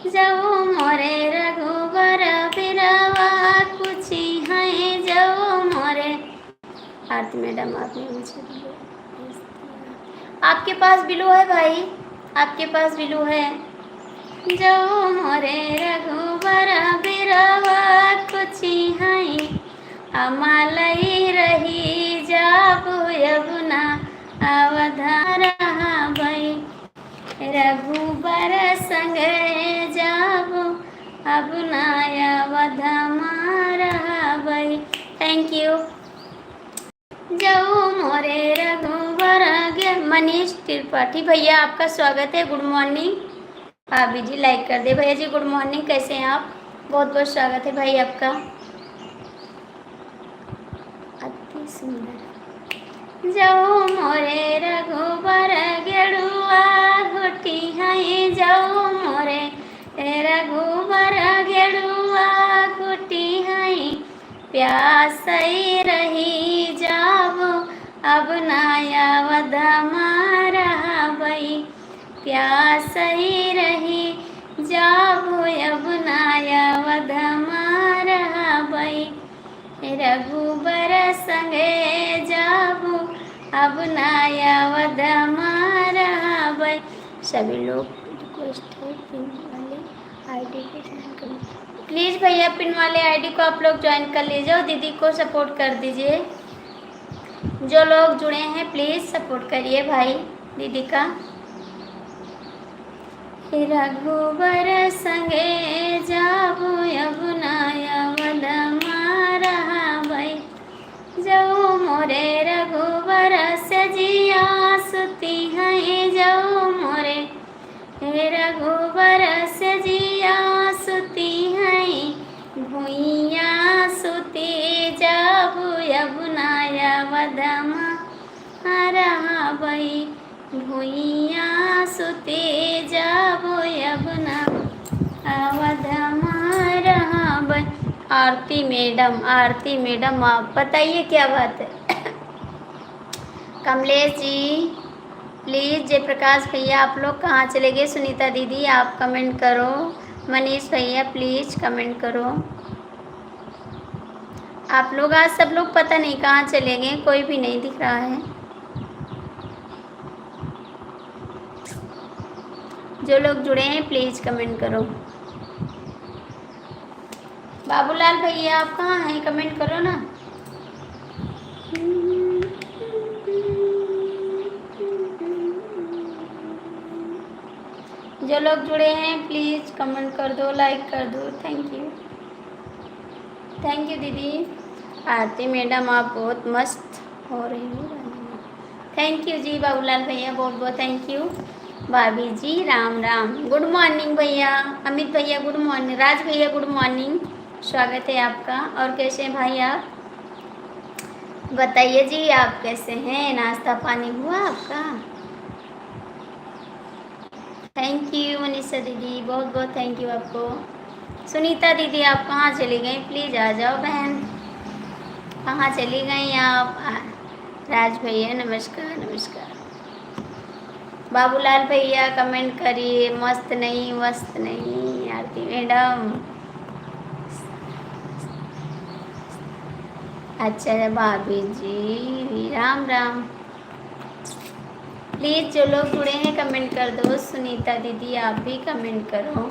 जाऊ मोरे रघुबर बिरवा कुछी है, जाऊ मोरे। आरती मैडम आपने मुझे आपके पास बिलू है भाई, आपके पास बिलू है। जाऊ मोरे रघुबर बिरवा कुछी है, अमालई रही जाबो यमुना अवधा रहबै, रघुबर संग जाबो यमुना अवधमा रहबै। Thank you. जाऊ मोरे रघुबर। मनीष त्रिपाठी भैया आपका स्वागत है, गुड मॉर्निंग। भाभी जी लाइक कर दे। भैया जी गुड मॉर्निंग, कैसे हैं आप? बहुत बहुत स्वागत है भाई आपका, अति सुंदर। जाऊ मोरे रघुबर गेड़ुआ घोटी है, जाऊ मोरे रघुबर गेड़ुआ घोटी है, प्यासई रही जाबो अब नाया वधमा रहबै, प्यासई रही जाबो अब नाया वधमा रहबै, रघुबर संगे जाबो अब नाया वधमा रहबै। सभी लोग रिक्वेस्ट है पिन वाले आईडी को ज्वाइन करें प्लीज़। भैया पिन वाले आईडी को आप लोग ज्वाइन कर लीजिए और दीदी को सपोर्ट कर दीजिए। जो लोग जुड़े हैं प्लीज़ सपोर्ट करिए भाई दीदी का। रघुबर संगे जाबो यमुना यवधमा रहबै, जाऊ मोरे रघुबर सजिया सुती है, जाऊ मोरे रघुबर सजिया सुती है, भुइया सुती जाबो यमुना यवधमा रहबै, भुइया सुती जाबो यमुना अवधमा रहबै। आरती मैडम आप बताइए क्या बात है? कमलेश जी प्लीज़, जयप्रकाश भैया आप लोग कहाँ चले गए? सुनीता दीदी आप कमेंट करो, मनीष भैया प्लीज़ कमेंट करो। आप लोग आज सब लोग पता नहीं कहाँ चले गए, कोई भी नहीं दिख रहा है। जो लोग जुड़े हैं प्लीज़ कमेंट करो। बाबूलाल भैया आप कहाँ हैं? कमेंट करो ना। जो लोग जुड़े हैं प्लीज़ कमेंट कर दो, लाइक कर दो। थैंक यू दीदी। आरती मैडम आप बहुत मस्त हो रही हो। थैंक यू जी बाबूलाल भैया, बहुत बहुत थैंक यू। भाभी जी राम राम, गुड मॉर्निंग भैया। अमित भैया गुड मॉर्निंग, राज भैया गुड मॉर्निंग, स्वागत है आपका। और कैसे हैं भाई आप? बताइए जी, आप कैसे हैं? नाश्ता पानी हुआ आपका? थैंक यू मनीषा दीदी, बहुत बहुत थैंक यू आपको। सुनीता दीदी आप कहाँ चली गई? प्लीज़ आ जाओ बहन, कहाँ चली गई आप? राज भैया नमस्कार नमस्कार। बाबूलाल भैया कमेंट करिए, मस्त नहीं मस्त नहीं। आरती मैडम अच्छा, भाभी जी राम राम। प्लीज़ जो लोग जुड़े हैं कमेंट कर दो। सुनीता दीदी आप भी कमेंट करो।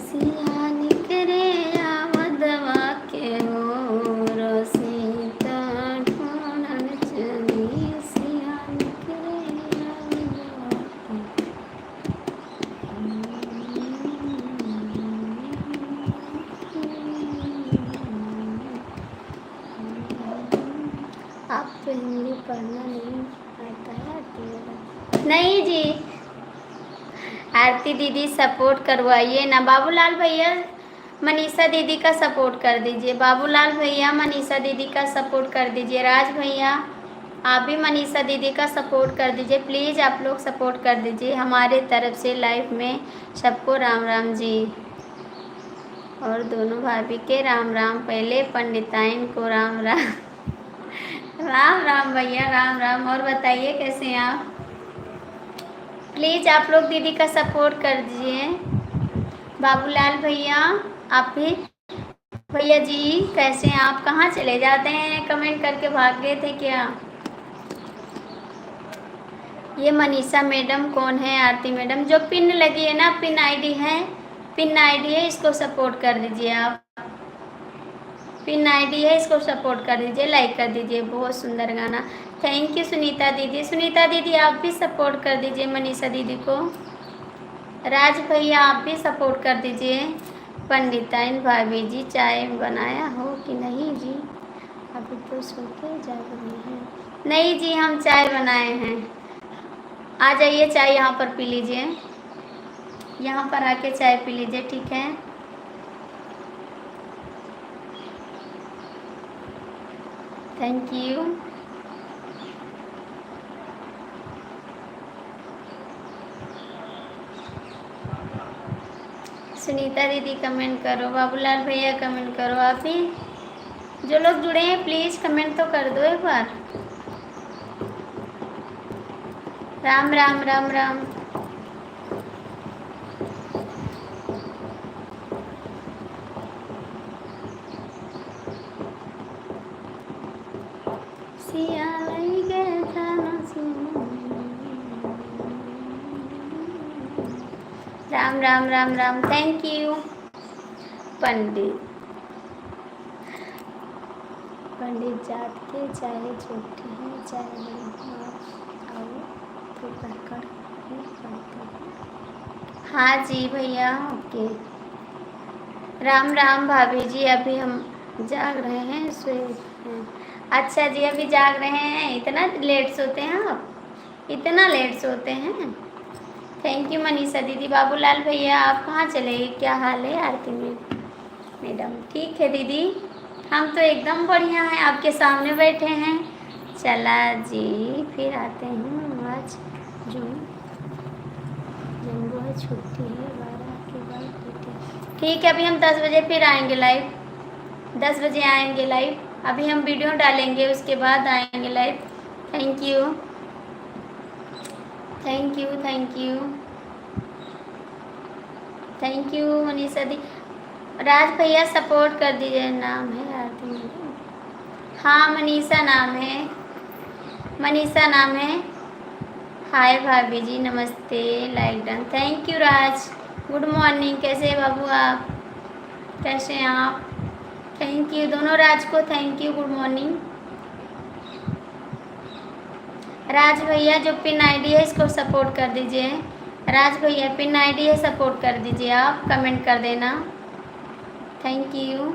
सिया निकरे आवदवा के ओर, सीता ढूंढन चली। सिया निकरे आवदवा के। आपको हिंदी पढ़ना नहीं आता है आरती मैडम? नहीं जी, आरती दीदी सपोर्ट करवाइए ना। बाबूलाल भैया मनीषा दीदी का सपोर्ट कर दीजिए। बाबूलाल भैया मनीषा दीदी का सपोर्ट कर दीजिए। राज भैया आप भी मनीषा दीदी का सपोर्ट कर दीजिए। प्लीज़ आप लोग सपोर्ट कर दीजिए हमारे तरफ से। लाइफ में सबको राम राम जी, और दोनों भाभी के राम राम। पहले पंडिताइन को राम राम। राम राम भैया राम राम। और बताइए कैसे हैं आप? प्लीज़ आप लोग दीदी का सपोर्ट कर दीजिए। बाबूलाल भैया आप भी। भैया जी कैसे हैं आप? कहाँ चले जाते हैं? कमेंट करके भाग गए थे क्या? ये मनीषा मैडम कौन है? आरती मैडम जो पिन लगी है ना, पिन आईडी है, पिन आईडी है, इसको सपोर्ट कर दीजिए आप। पिन आईडी है, इसको सपोर्ट कर दीजिए, लाइक कर दीजिए। बहुत सुंदर गाना। थैंक यू सुनीता दीदी। सुनीता दीदी आप भी सपोर्ट कर दीजिए मनीषा दीदी को। राज भैया आप भी सपोर्ट कर दीजिए। पंडिताइन भाभी जी चाय बनाया हो कि नहीं जी? अभी तो सो के जाग रही हैं। नहीं जी हम चाय बनाए हैं। आ जाइए चाय यहाँ पर पी लीजिए, यहाँ पर आके चाय पी लीजिए, ठीक है? Thank you. सुनीता दीदी कमेंट करो, बाबूलाल भैया कमेंट करो। आप भी जो लोग जुड़े हैं प्लीज़ कमेंट तो कर दो एक बार। राम राम राम राम। सिया लई गए थाना सुन। राम राम राम राम। थैंक यू पंडित। पंडित जात के चाहे छोटे हैं चाहे बड़े आओ तो पकड़ ही पड़ते हैं। हाँ जी भैया ओके। राम राम भाभी जी, अभी हम जाग रहे हैं, सोए हैं। अच्छा जी अभी जाग रहे हैं? इतना लेट सोते हैं आप? इतना लेट सोते हैं? थैंक यू मनीषा दीदी। बाबूलाल भैया आप कहाँ चले? क्या हाल है आरती में मैडम? ठीक है दीदी, हम तो एकदम बढ़िया हैं, आपके सामने बैठे हैं। चला जी फिर आते हैं। आज जम्बो है, छुट्टी है 12 के बाद। ठीक है अभी हम 10 बजे फिर आएंगे लाइव। 10 बजे आएंगे लाइव। अभी हम वीडियो डालेंगे उसके बाद आएंगे live. Thank you thank you thank you thank you Manisha दी। राज भैया सपोर्ट कर दीजिए। नाम है आरती मैडम? हाँ मनीषा नाम है, मनीषा नाम है। हाय भाभी जी नमस्ते, like done. Thank you Raj. Good morning. कैसे हैं बाबू आप? कैसे हैं आप? थैंक यू दोनों राज को, thank you. Good morning. Raj भैया जो पिन आईडी है इसको सपोर्ट कर दीजिए। राज भैया पिन आईडी है, सपोर्ट कर दीजिए आप, कमेंट कर देना। Thank you.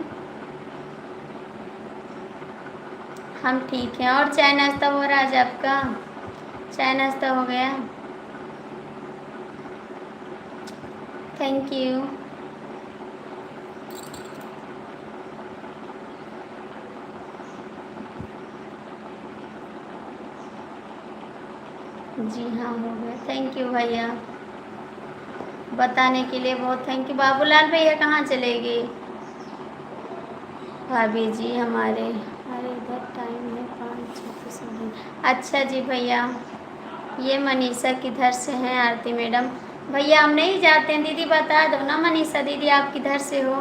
हम ठीक हैं। और चाय नाश्ता हो रहा है आज आपका? चाय नाश्ता हो गया? Thank you. जी हाँ हो गया। थैंक यू भैया, बताने के लिए बहुत थैंक यू। बाबूलाल भैया कहाँ चले गए? भाभी जी हमारे इधर टाइम है 5:36। अच्छा जी भैया, ये मनीषा किधर से हैं? आरती मैडम भैया हम नहीं जाते हैं। दीदी बता दो ना मनीषा दीदी आप किधर से हो?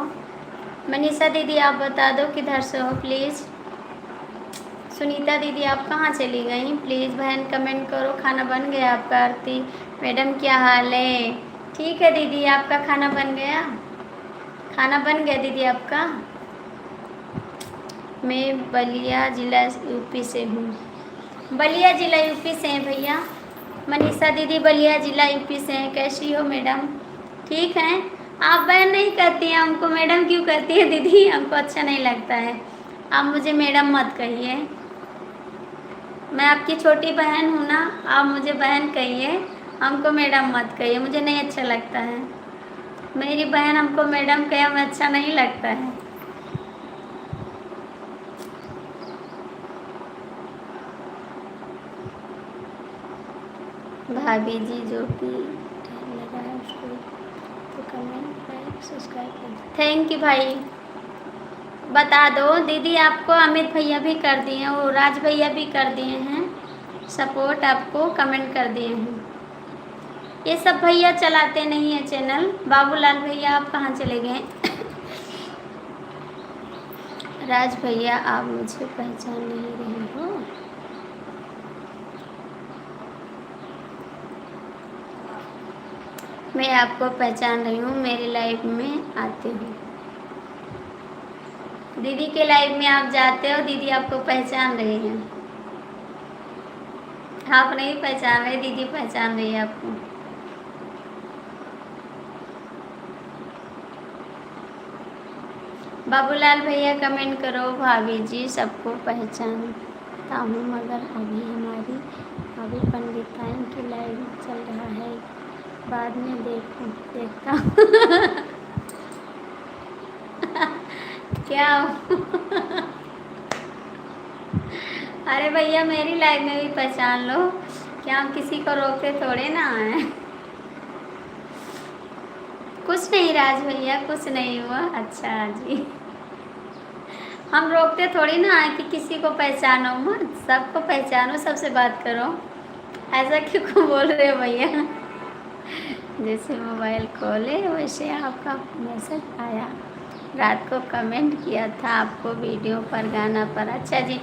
मनीषा दीदी आप बता दो किधर से हो प्लीज़। सुनीता दीदी आप कहाँ चली गई? प्लीज़ बहन कमेंट करो। खाना बन गया आपका? आरती मैडम क्या हाल है? ठीक है दीदी, आपका खाना बन गया? खाना बन गया दीदी आपका? मैं बलिया ज़िला यूपी से हूँ। बलिया ज़िला यूपी से हैं भैया। मनीषा दीदी बलिया ज़िला यूपी से हैं। कैसी हो मैडम? ठीक हैं। आप बहन नहीं कहती हैं हमको, मैडम क्यों कहती है दीदी? हमको अच्छा नहीं लगता है, आप मुझे मैडम मत कहिए। मैं आपकी छोटी बहन हूँ ना, आप मुझे बहन कहिए, हमको मैडम मत कहिए, मुझे नहीं अच्छा लगता है। मेरी बहन हमको मैडम कहे हमें अच्छा नहीं लगता है। भाभी जी जो भी टाइम लगा है उसको तो कमेंट लाइक सब्सक्राइब कर। थैंक यू भाई, बता दो दीदी आपको अमित भैया भी कर दिए हैं, वो राज भैया भी कर दिए हैं सपोर्ट, आपको कमेंट कर दिए हैं। ये सब भैया चलाते नहीं है चैनल। बाबूलाल भैया आप कहाँ चले गए? राज भैया आप मुझे पहचान नहीं रहे हो? मैं आपको पहचान रही हूँ, मेरे लाइफ में आते हो। दीदी के लाइफ में आप जाते हो, दीदी आपको पहचान रही हैं। आप नहीं पहचान रहे, दीदी पहचान रही है आपको। बाबूलाल भैया कमेंट करो। भाभी जी सबको पहचानता हूँ मगर अभी हमारी भाभी पंडिताइन की लाइव चल रहा है, बाद में देखता हूँ। क्या? अरे भैया मेरी लाइफ में भी पहचान लो, क्या हम किसी को रोकते थोड़े ना है। कुछ नहीं राज भैया, कुछ नहीं हुआ। अच्छा जी, हम रोकते थोड़ी ना है कि किसी को पहचानो मत, सबको पहचानो, सबसे बात करो। ऐसा क्यों बोल रहे हो भैया? जैसे मोबाइल खोले वैसे आपका मैसेज आया, रात को कमेंट किया था आपको वीडियो पर गाना पर। अच्छा जी,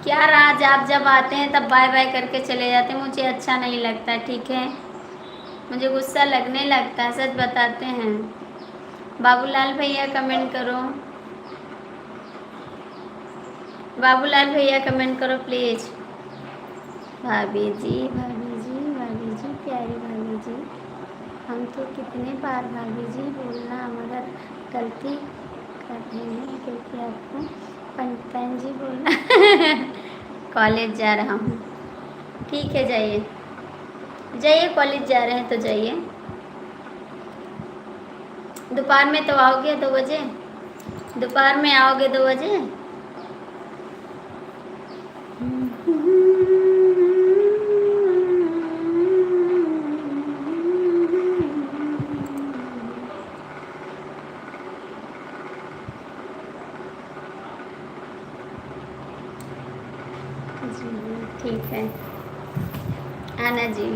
क्या राज आप जब आते हैं तब बाय बाय करके चले जाते हैं, मुझे अच्छा नहीं लगता, ठीक है? मुझे गुस्सा लगने लगता है, सच बताते हैं। बाबूलाल भैया कमेंट करो। बाबूलाल भैया कमेंट करो प्लीज़। भाभी जी भाभी जी भाभी जी प्यारी भाभी जी, हम तो कितने बार भाभी जी बोलना मगर गलती कर रहे हैं क्योंकि आपको पंडिताइन जी बोलना। कॉलेज जा रहा हूँ। ठीक है जाइए जाइए, कॉलेज जा रहे हैं तो जाइए। दोपहर में तो आओगे 2 बजे, दोपहर में आओगे 2 बजे। जी ठीक है, आना जी।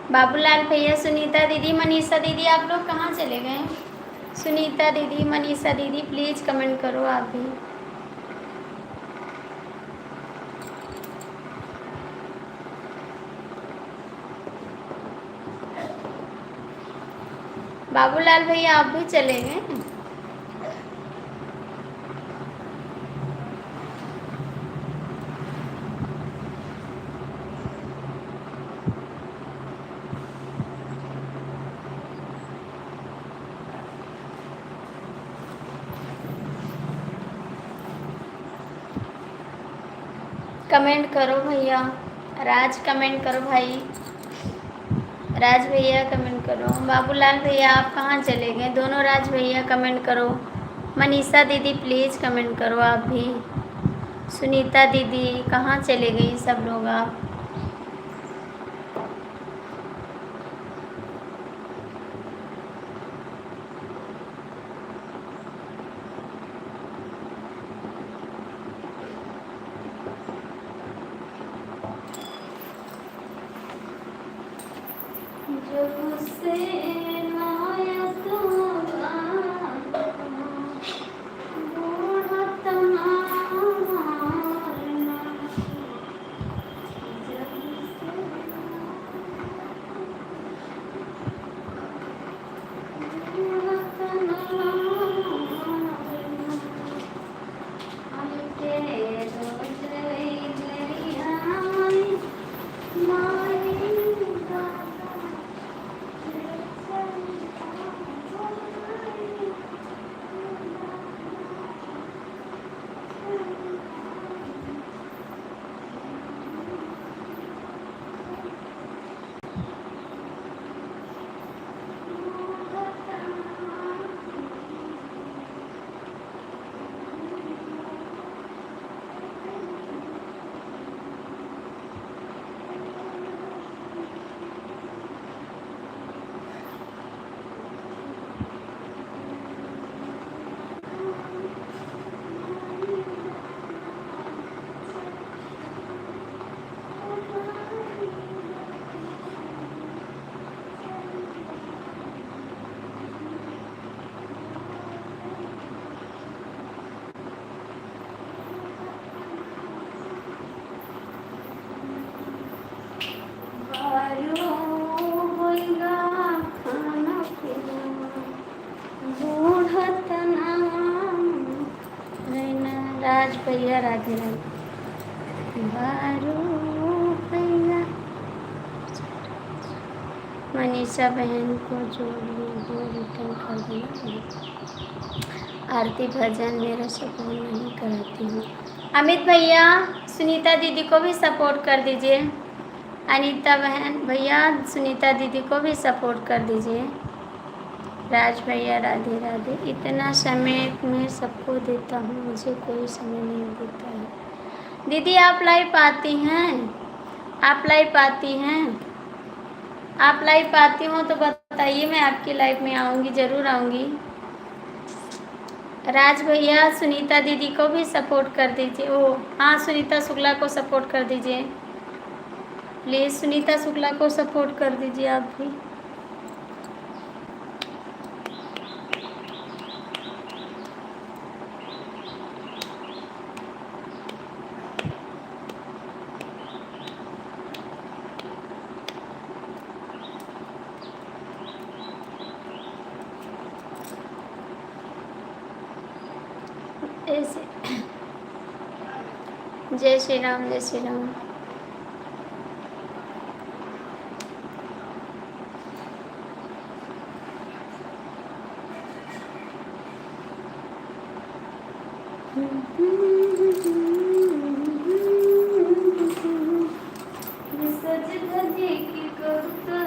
बाबूलाल भैया, सुनीता दीदी, मनीषा दीदी आप लोग कहाँ चले गए? सुनीता दीदी, मनीषा दीदी प्लीज़ कमेंट करो आप भी। बाबूलाल भैया आप भी चले गए? कमेंट करो भैया, राज कमेंट करो भाई, राज भैया कमेंट करो। बाबूलाल भैया आप कहाँ चले गए? दोनों राज भैया कमेंट करो। मनीषा दीदी प्लीज़ कमेंट करो आप भी। सुनीता दीदी कहाँ चले गई सब लोग आप? जब से लाया तोरा बूढ़ा तमारना, जब से बूढ़ा तमारना, आके रोज गरियाई माई दादा। राज भैया राधे राधे। बारू भैया मनीषा बहन को जोड़िए वो रिटर्न कर देना। आरती भजन मेरा सपोर्ट नहीं कराती हूँ। अमित भैया सुनीता दीदी को भी सपोर्ट कर दीजिए। अनीता बहन भैया सुनीता दीदी को भी सपोर्ट कर दीजिए। राज भैया राधे राधे। इतना समय मैं सबको देता हूँ, मुझे कोई समय नहीं देता है। दीदी आप लाइव आती हैं? आप लाइव आती हैं? आप लाइव आती हो तो बताइए, मैं आपकी लाइव में आऊँगी, ज़रूर आऊँगी। राज भैया सुनीता दीदी को भी सपोर्ट कर दीजिए। ओ हाँ, सुनीता शुक्ला को सपोर्ट कर दीजिए प्लीज़। सुनीता शुक्ला को सपोर्ट कर दीजिए आप भी। ऐसे जय श्री राम, जय श्री राम। सज धजे की कविता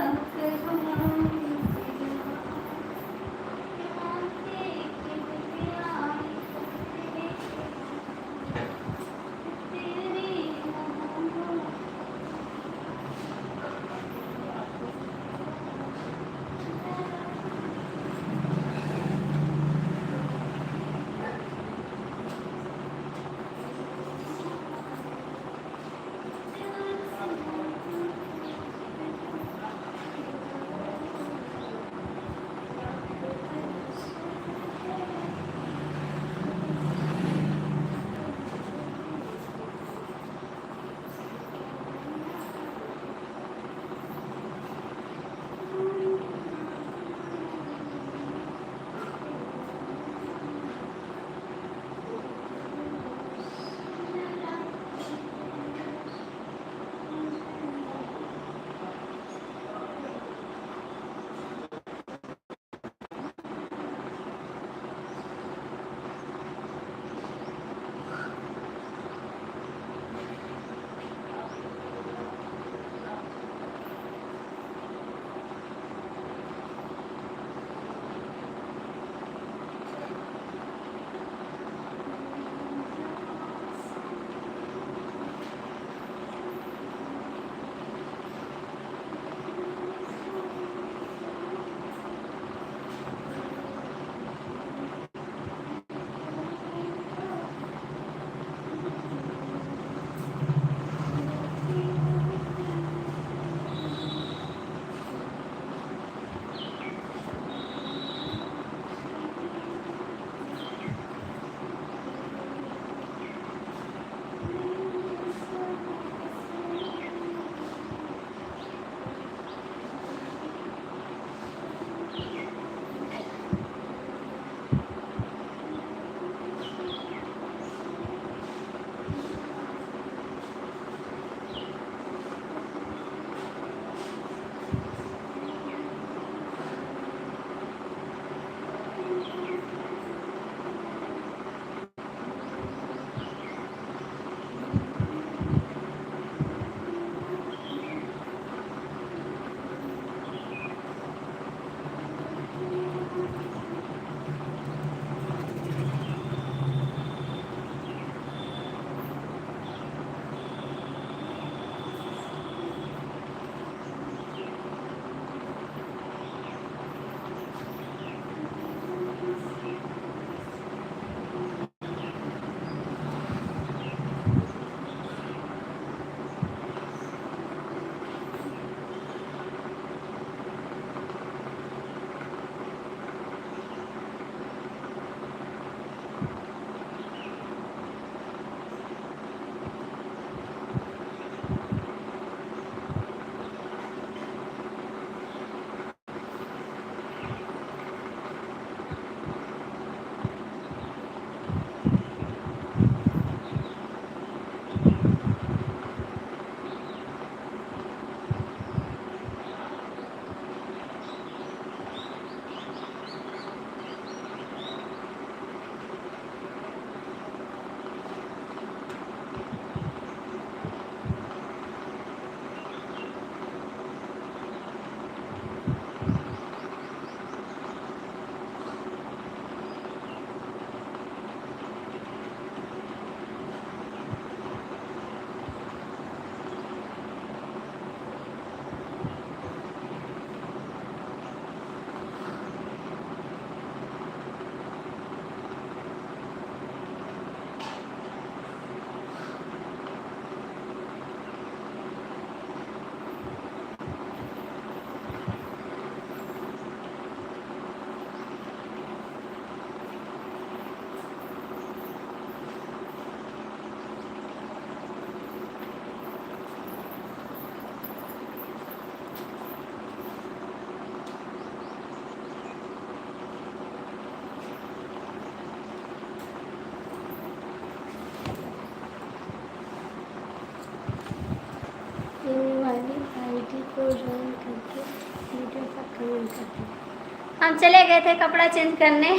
हम चले गए थे कपड़ा चेंज करने,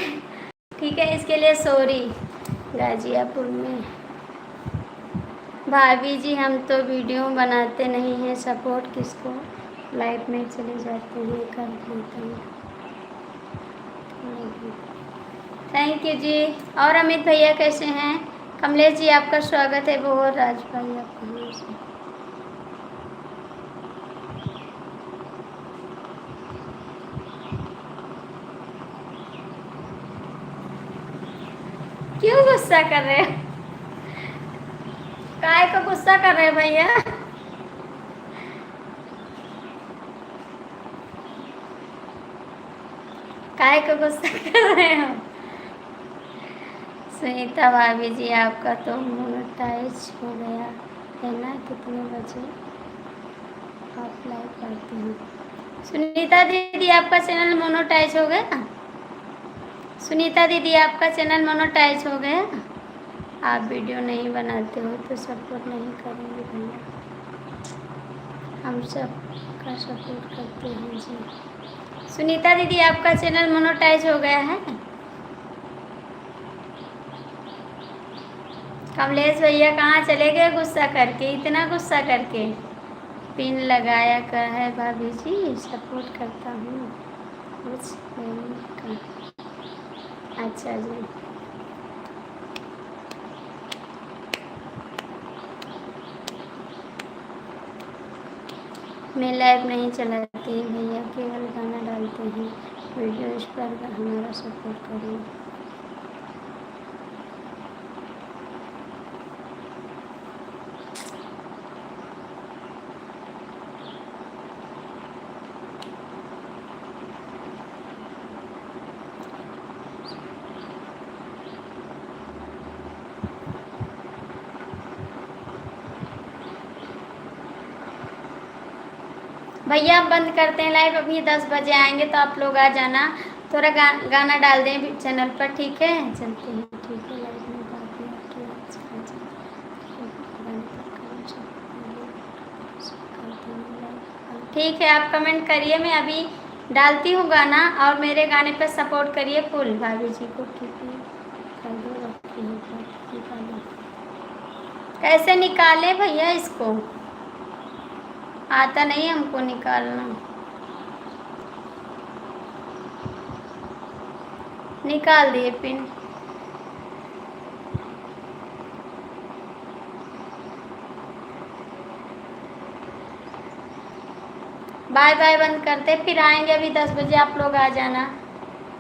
ठीक है, इसके लिए सॉरी। गाजियापुर में भाभी जी हम तो वीडियो बनाते नहीं हैं, सपोर्ट किसको, लाइफ में चले जाते हैं, कर लेते हैं। थैंक यू जी। और अमित भैया कैसे हैं? कमलेश जी आपका स्वागत है बहुत। राज भाई आप कहाँ से? क्यों गुस्सा कर रहे हो? काय को गुस्सा कर रहे हैं भैया? काय को गुस्सा कर रहे हो? सुनीता भाभी जी आपका तो मोनेटाइज हो गया है ना, कितने बजे आप लाइव करते हैं? सुनीता दीदी आपका चैनल मोनेटाइज हो गया? सुनीता दीदी आपका चैनल मोनेटाइज हो गया? आप वीडियो नहीं बनाते हो तो सपोर्ट नहीं करेंगे भैया, हम सब का सपोर्ट करते हैं जी। सुनीता दीदी आपका चैनल मोनेटाइज हो गया है? कमलेश भैया कहाँ चले गए गुस्सा करके, इतना गुस्सा करके? पिन लगाया कर है भाभी जी, सपोर्ट करता हूँ कुछ नहीं का। अच्छा जी। मैं लाइव नहीं चलाती भैया, केवल गाना डालते हैं, वीडियो इस पर हमारा सपोर्ट करिए। भैया आप बंद करते हैं लाइव, अभी 10 बजे आएंगे तो आप लोग आ जाना, थोड़ा गाना डाल दें चैनल पर, ठीक है? चलते हैं, ठीक है। लाइव में बात ठीक है, आप कमेंट करिए, मैं अभी डालती हूँ गाना, और मेरे गाने पर सपोर्ट करिए फुल भाभी जी को, ठीक है? कर दो, रखती हूँ, निकालो। कैसे निकाले भैया इसको? आता नहीं हमको निकालना। निकाल दिए पिन। बाय बाय बंद करते, फिर आएंगे अभी 10 बजे, आप लोग आ जाना।